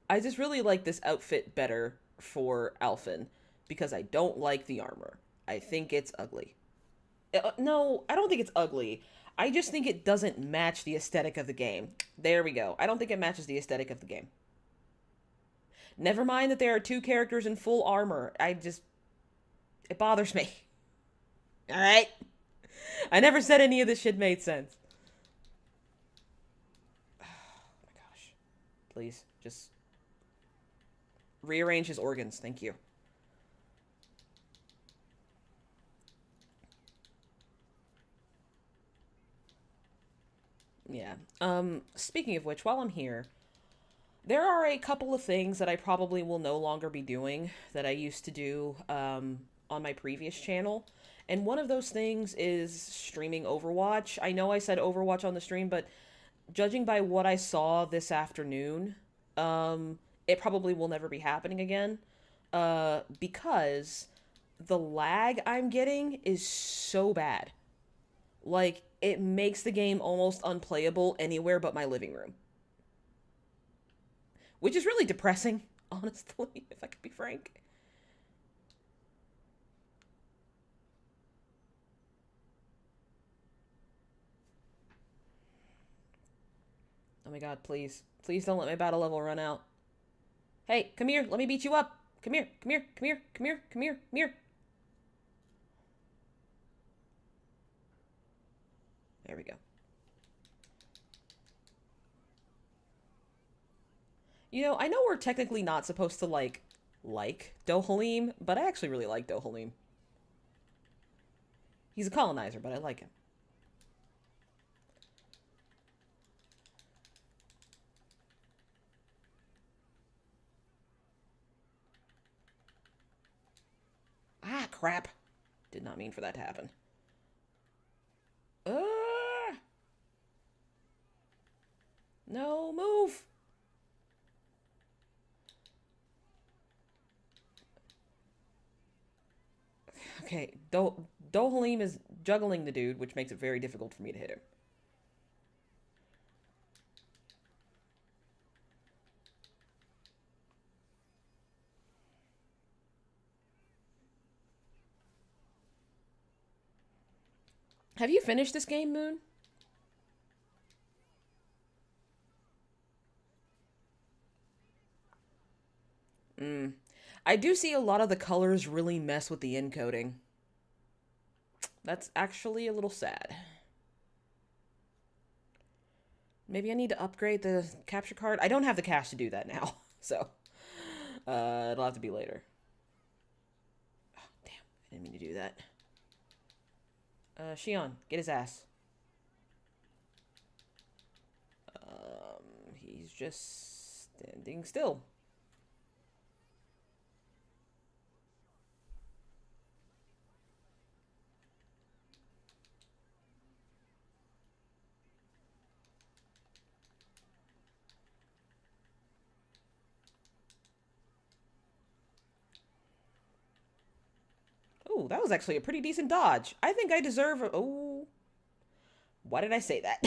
I just really like this outfit better for Alphen because I don't like the armor. I think it's ugly. No, I don't think it's ugly. I just think it doesn't match the aesthetic of the game. There we go. I don't think it matches the aesthetic of the game. Never mind that there are two characters in full armor. It bothers me. Alright? I never said any of this shit made sense. Oh my gosh. Please, just rearrange his organs. Thank you. Yeah. Speaking of which, while I'm here, there are a couple of things that I probably will no longer be doing that I used to do on my previous channel. And one of those things is streaming Overwatch. I know I said Overwatch on the stream, but judging by what I saw this afternoon, it probably will never be happening again. Because the lag I'm getting is so bad. Like, it makes the game almost unplayable anywhere but my living room. Which is really depressing, honestly, if I could be frank. Oh my god, please. Please don't let my battle level run out. Hey, come here, let me beat you up. Come here, come here, come here, come here, come here, come here. There we go. You know, I know we're technically not supposed to, like Dohalim, but I actually really like Dohalim. He's a colonizer, but I like him. Ah, crap. Did not mean for that to happen. No, move! Okay, Dohalim is juggling the dude, which makes it very difficult for me to hit him. Have you finished this game, Moon? I do see a lot of the colors really mess with the encoding. That's actually a little sad. Maybe I need to upgrade the capture card. I don't have the cash to do that now, so it'll have to be later. Oh, damn, I didn't mean to do that. Shion, get his ass. He's just standing still. Ooh, that was actually a pretty decent dodge. I think I deserve a... Oh. Why did I say that?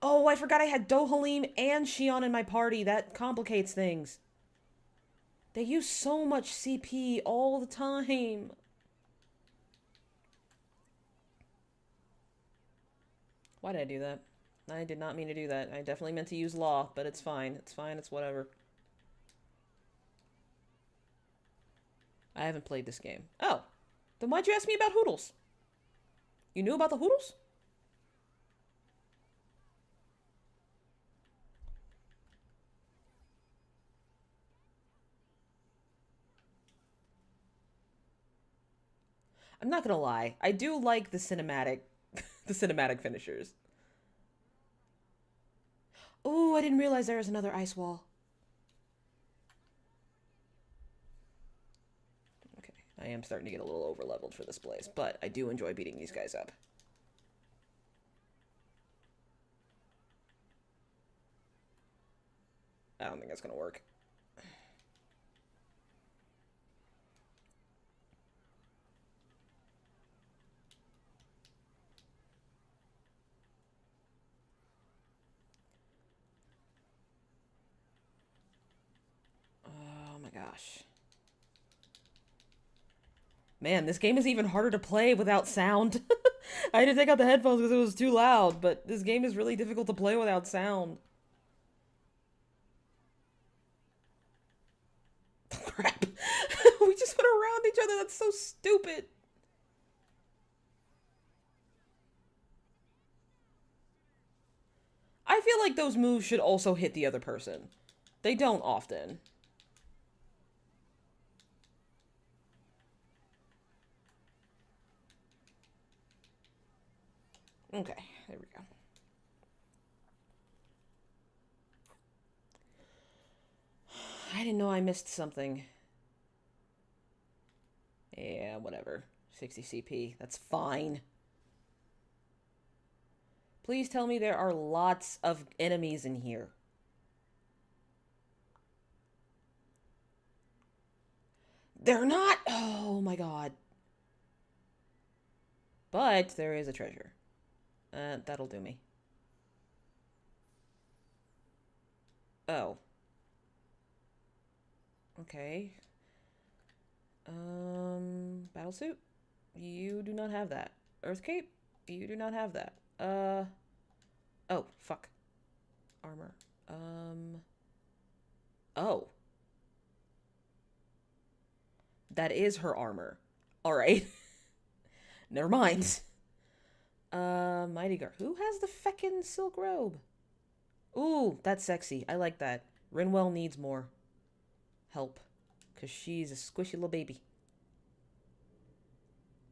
Oh, I forgot I had Dohalim and Shion in my party. That complicates things. They use so much CP all the time. Why did I do that? I did not mean to do that. I definitely meant to use Law, but it's fine. It's fine. It's whatever. I haven't played this game. Oh. Then why'd you ask me about Hoodles? You knew about the Hoodles? I'm not gonna lie. I do like the cinematic, the cinematic finishers. Oh, I didn't realize there was another ice wall. Okay, I am starting to get a little over-leveled for this place, but I do enjoy beating these guys up. I don't think that's gonna work. Oh my gosh. Man, this game is even harder to play without sound. I had to take out the headphones because it was too loud, but this game is really difficult to play without sound. Crap. We just went around each other. That's so stupid. I feel like those moves should also hit the other person. They don't often. Okay, there we go. I didn't know I missed something. Yeah, whatever. 60 CP. That's fine. Please tell me there are lots of enemies in here. They're not! Oh my god. But there is a treasure. That'll do me. Oh. Okay. Battlesuit? You do not have that. Earth Cape? You do not have that. Oh, fuck. Armor. Oh. That is her armor. Alright. Never mind. Mighty Gar. Who has the feckin' silk robe? Ooh, that's sexy. I like that. Rinwell needs more help. Because she's a squishy little baby.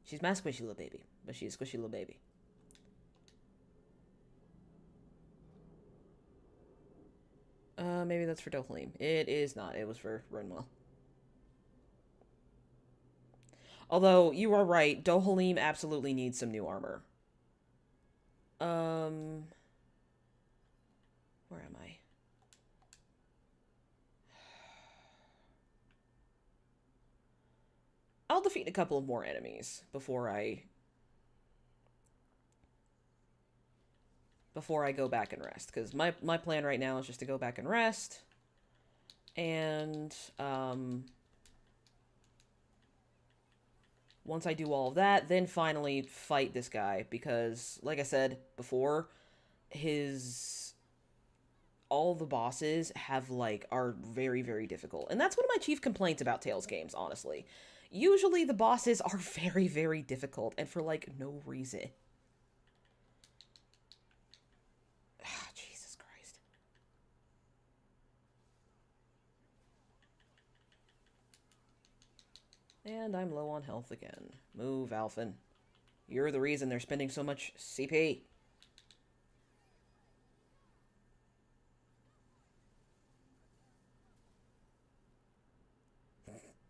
She's my squishy little baby. But she's a squishy little baby. Maybe that's for Dohalim. It is not. It was for Rinwell. Although, you are right. Dohalim absolutely needs some new armor. Where am I? I'll defeat a couple of more enemies before I go back and rest. Because my plan right now is just to go back and rest. And, once I do all of that, then finally fight this guy. Because, like I said before, all the bosses are very, very difficult. And that's one of my chief complaints about Tales games, honestly. Usually the bosses are very, very difficult, and for, no reason. Jesus Christ. And I'm low on health again. Move, Alphen. You're the reason they're spending so much CP.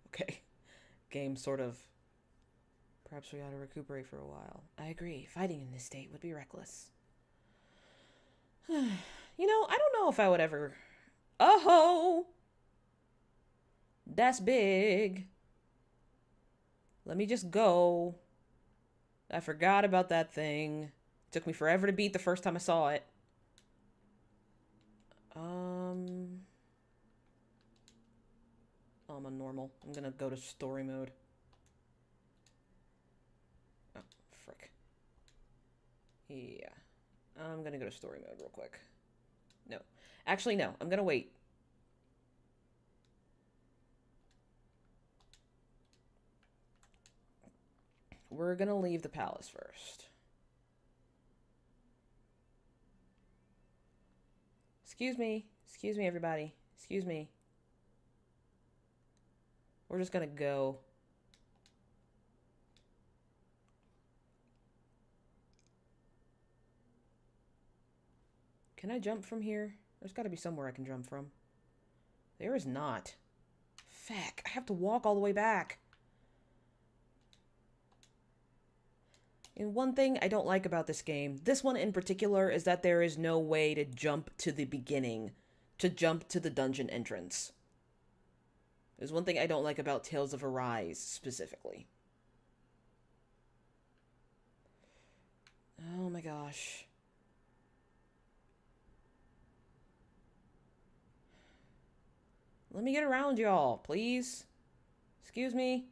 Okay. Game sort of... Perhaps we ought to recuperate for a while. I agree. Fighting in this state would be reckless. You know, I don't know if I would ever... Oh! That's big. Let me just go. I forgot about that thing. It took me forever to beat the first time I saw it. I'm on normal. I'm gonna go to story mode. Oh, frick. Yeah. I'm gonna go to story mode real quick. No. Actually, no. I'm gonna wait. We're gonna leave the palace first. Excuse me. Excuse me, everybody. Excuse me. We're just gonna go. Can I jump from here? There's got to be somewhere I can jump from. There is not. Feck, I have to walk all the way back. And one thing I don't like about this game, this one in particular, is that there is no way to jump to the beginning, to jump to the dungeon entrance. There's one thing I don't like about Tales of Arise, specifically. Oh my gosh. Let me get around y'all, please. Excuse me.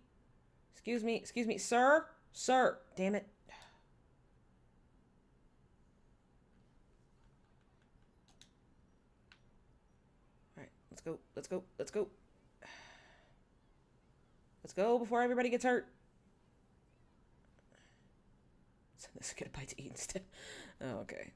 Excuse me. Excuse me. Sir? Sir. Damn it. Alright, let's go. Let's go. Let's go. Let's go before everybody gets hurt. So let's get a bite to eat instead. Oh, okay.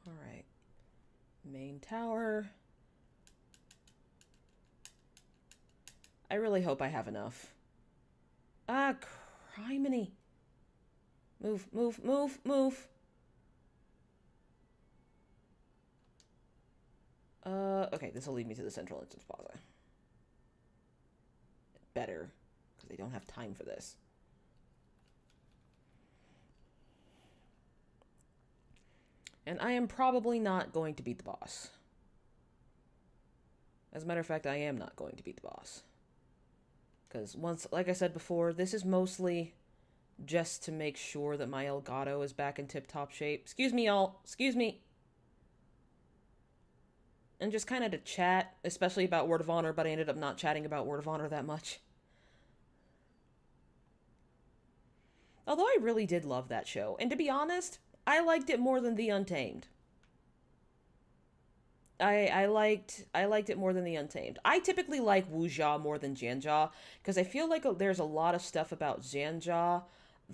Alright. Main tower. I really hope I have enough. Ah, criminy. Move, move, move, move. Okay, this will lead me to the Central Instance Plaza. Better, because they don't have time for this. And I am probably not going to beat the boss. As a matter of fact, I am not going to beat the boss. Because once, like I said before, this is mostly just to make sure that my Elgato is back in tip-top shape. Excuse me, y'all. Excuse me. And just kind of to chat, especially about Word of Honor, but I ended up not chatting about Word of Honor that much. Although I really did love that show. And to be honest, I liked it more than The Untamed. I liked it more than The Untamed. I typically like Wuxia more than Jianjia, because I feel like there's a lot of stuff about Jianjia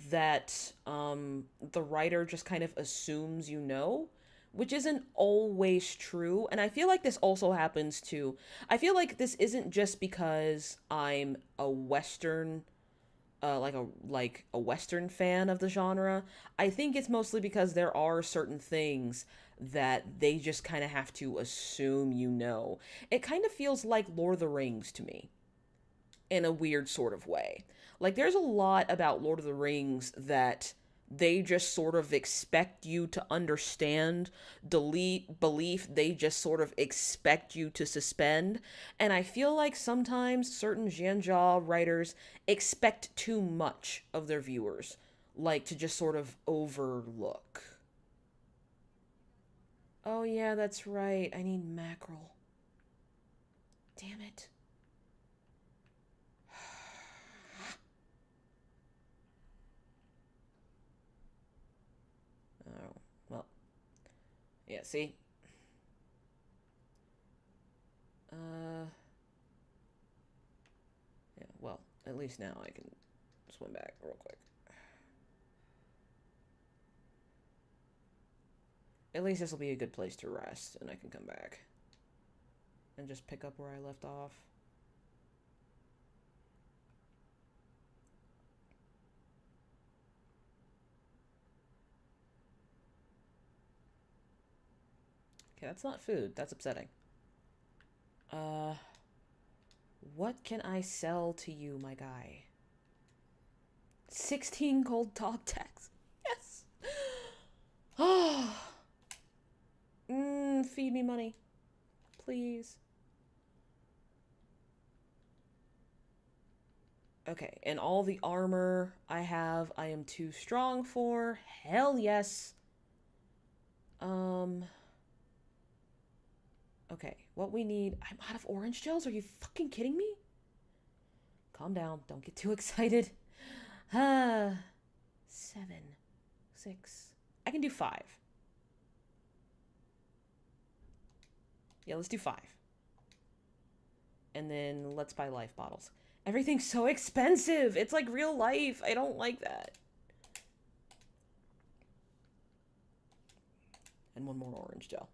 that the writer just kind of assumes you know, which isn't always true. And I feel like this also happens too. I feel like this isn't just because I'm a Western like a Western fan of the genre. I think it's mostly because there are certain things that they just kind of have to assume you know. It kind of feels like Lord of the Rings to me, in a weird sort of way. Like, there's a lot about Lord of the Rings that they just sort of expect you to understand, delete, belief, they just sort of expect you to suspend. And I feel like sometimes certain Jianjia writers expect too much of their viewers, like to just sort of overlook. Oh yeah, that's right, I need mackerel. Damn it. Oh, well. Yeah, see? Yeah, well, at least now I can swim back real quick. At least this will be a good place to rest, and I can come back. And just pick up where I left off. Okay, that's not food. That's upsetting. What can I sell to you, my guy? 16 gold dog tags. Yes! Oh! Feed me money. Please. Okay, and all the armor I have, I am too strong for. Hell yes. Okay, what we need... I'm out of orange gels? Are you fucking kidding me? Calm down. Don't get too excited. 7, 6... I can do 5. Yeah, let's do 5. And then let's buy life bottles. Everything's so expensive! It's like real life. I don't like that. And one more orange gel.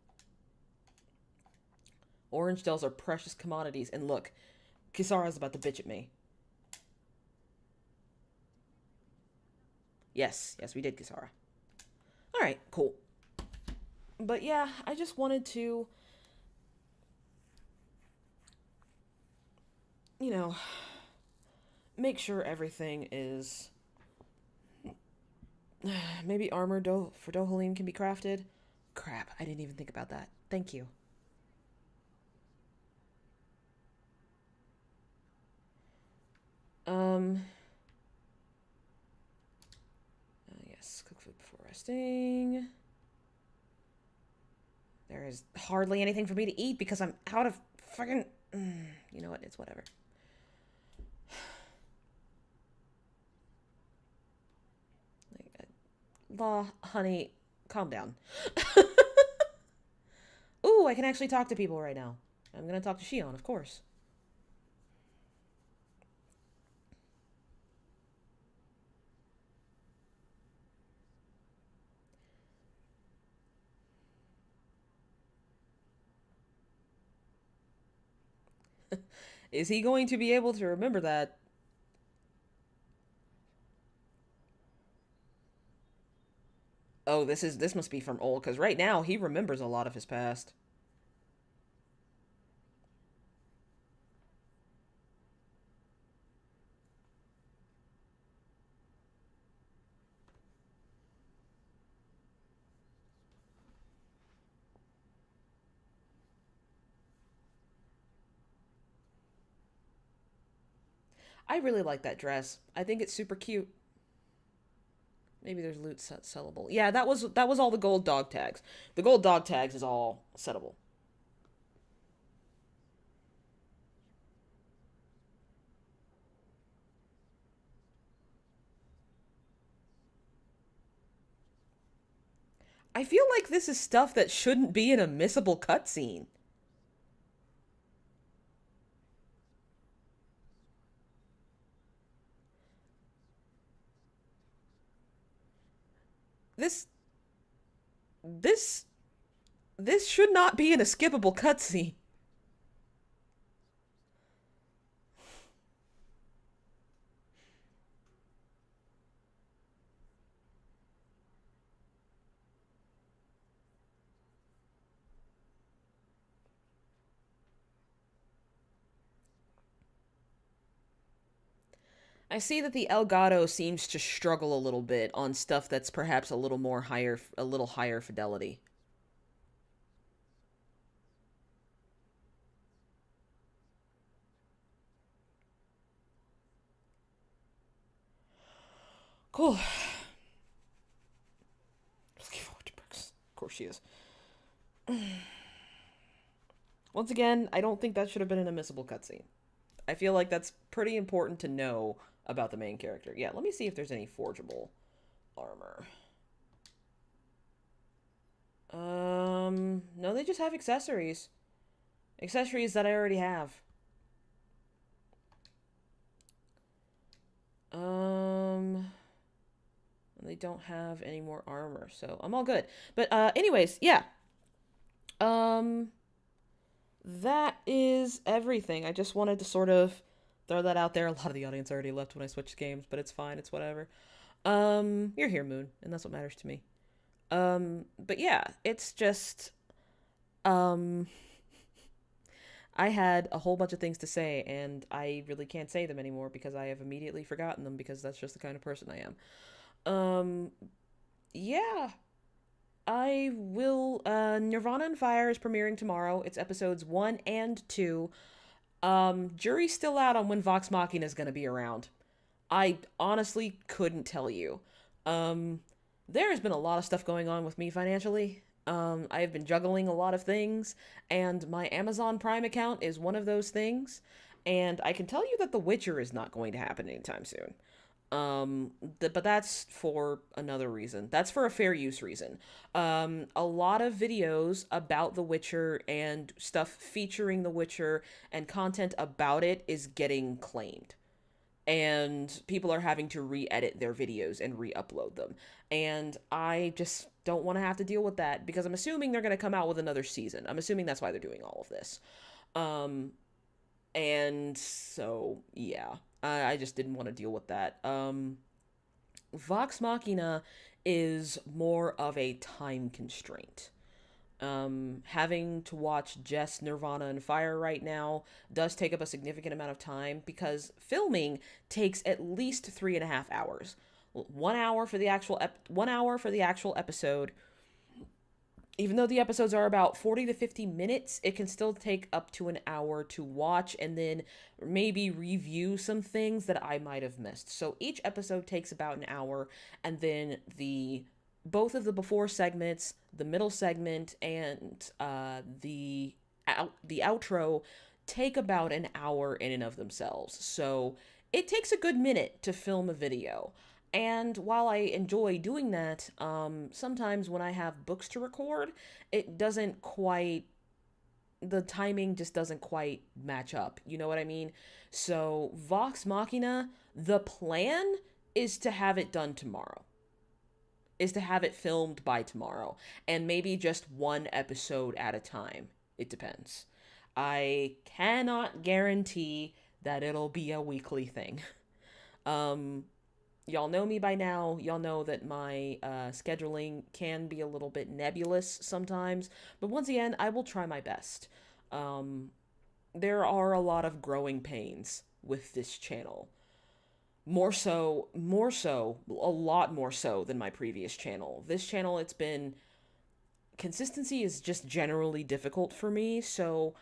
Orange gels are precious commodities. And look, Kisara's about to bitch at me. Yes, we did Kisara. Alright, cool. But yeah, I just wanted to, you know, make sure everything is... Maybe armor for Dohalim can be crafted? Crap, I didn't even think about that. Thank you. Yes, cook food before resting. There is hardly anything for me to eat because I'm out of fucking... You know what? It's whatever. Law, honey, calm down. Ooh, I can actually talk to people right now. I'm gonna talk to Shion, of course. Is he going to be able to remember that? Oh, this must be from old, because right now he remembers a lot of his past. I really like that dress. I think it's super cute. Maybe there's loot sellable. Yeah, that was all the gold dog tags. The gold dog tags is all settable. I feel like this is stuff that shouldn't be in a missable cutscene. This this this should not be in a skippable cutscene. I see that the Elgato seems to struggle a little bit on stuff that's perhaps a little higher fidelity. Cool. Looking forward to Brooks. Of course she is. Once again, I don't think that should have been an admissible cutscene. I feel like that's pretty important to know about the main character. Yeah, let me see if there's any forgeable armor. No, they just have accessories. Accessories that I already have. They don't have any more armor, so I'm all good. But, anyways, yeah. That is everything. I just wanted to sort of throw that out there. A lot of the audience already left when I switched games, but it's fine. It's whatever. You're here, Moon, and that's what matters to me. But yeah, it's just, I had a whole bunch of things to say, and I really can't say them anymore because I have immediately forgotten them because that's just the kind of person I am. Yeah. I will, Nirvana and Fire is premiering tomorrow. It's episodes 1 and 2. Jury's still out on when Vox Machina is gonna be around. I honestly couldn't tell you. There has been a lot of stuff going on with me financially. I have been juggling a lot of things, and my Amazon Prime account is one of those things. And I can tell you that The Witcher is not going to happen anytime soon. But that's for another reason. That's for a fair use reason. A lot of videos about The Witcher and stuff featuring The Witcher and content about it is getting claimed. And people are having to re-edit their videos and re-upload them. And I just don't want to have to deal with that because I'm assuming they're going to come out with another season. I'm assuming that's why they're doing all of this. And so, yeah, I just didn't want to deal with that. Vox Machina is more of a time constraint. Having to watch Jess, Nirvana, and Fire right now does take up a significant amount of time because filming takes at least 3.5 hours. 1 hour for the actual 1 hour for the actual episode. Even though the episodes are about 40 to 50 minutes, it can still take up to an hour to watch and then maybe review some things that I might have missed. So each episode takes about an hour, and then both of the before segments, the middle segment, and the outro take about an hour in and of themselves. So it takes a good minute to film a video. And while I enjoy doing that, sometimes when I have books to record, it doesn't quite, the timing just doesn't quite match up. You know what I mean? So, Vox Machina, the plan is to have it done tomorrow. Is to have it filmed by tomorrow. And maybe just one episode at a time. It depends. I cannot guarantee that it'll be a weekly thing. Y'all know me by now. Y'all know that my scheduling can be a little bit nebulous sometimes. But once again, I will try my best. There are a lot of growing pains with this channel. More so, a lot more so than my previous channel. This channel, consistency is just generally difficult for me, so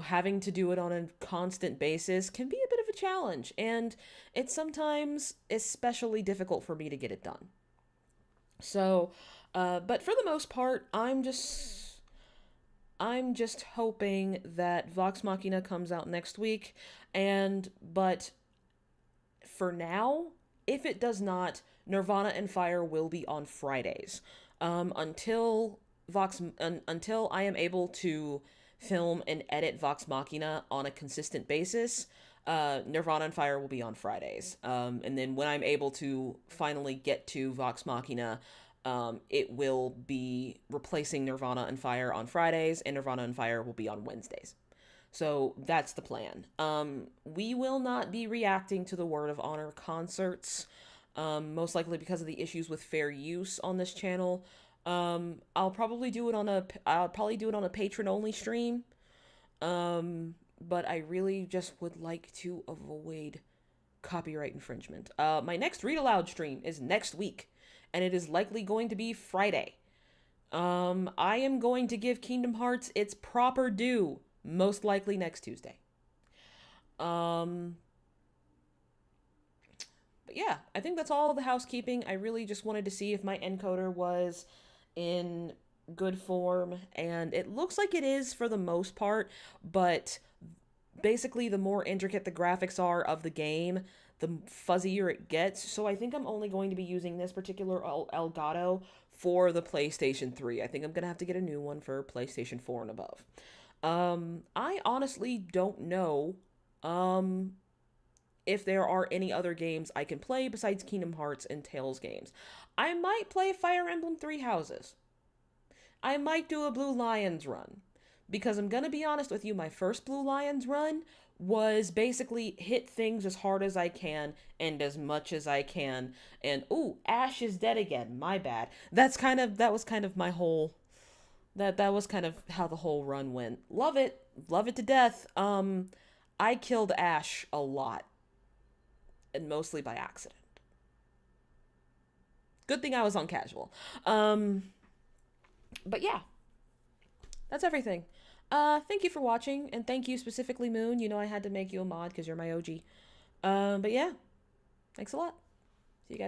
having to do it on a constant basis can be a bit of a challenge, and it's sometimes especially difficult for me to get it done. So, but for the most part, I'm just hoping that Vox Machina comes out next week, but for now, if it does not, Nirvana and Fire will be on Fridays. Until I am able to film and edit Vox Machina on a consistent basis, Nirvana and Fire will be on Fridays. And then when I'm able to finally get to Vox Machina, it will be replacing Nirvana and Fire on Fridays, and Nirvana and Fire will be on Wednesdays. So that's the plan. We will not be reacting to the Word of Honor concerts, most likely because of the issues with fair use on this channel. I'll probably do it on a patron-only stream. But I really just would like to avoid copyright infringement. My next Read Aloud stream is next week, and it is likely going to be Friday. I am going to give Kingdom Hearts its proper due, most likely next Tuesday. But yeah, I think that's all the housekeeping. I really just wanted to see if my encoder was in good form, and it looks like it is for the most part, but basically the more intricate the graphics are of the game, the fuzzier it gets. So I think I'm only going to be using this particular Elgato for the PlayStation 3. I think I'm going to have to get a new one for PlayStation 4 and above. I honestly don't know if there are any other games I can play besides Kingdom Hearts and Tales games. I might play Fire Emblem Three Houses. I might do a Blue Lions run. Because I'm going to be honest with you, my first Blue Lions run was basically hit things as hard as I can and as much as I can. And, ooh, Ash is dead again. My bad. That was kind of my whole... That was kind of how the whole run went. Love it. Love it to death. I killed Ash a lot. And mostly by accident. Good thing I was on casual. But yeah. That's everything. Thank you for watching, and thank you specifically, Moon. You know I had to make you a mod because you're my OG. But yeah. Thanks a lot.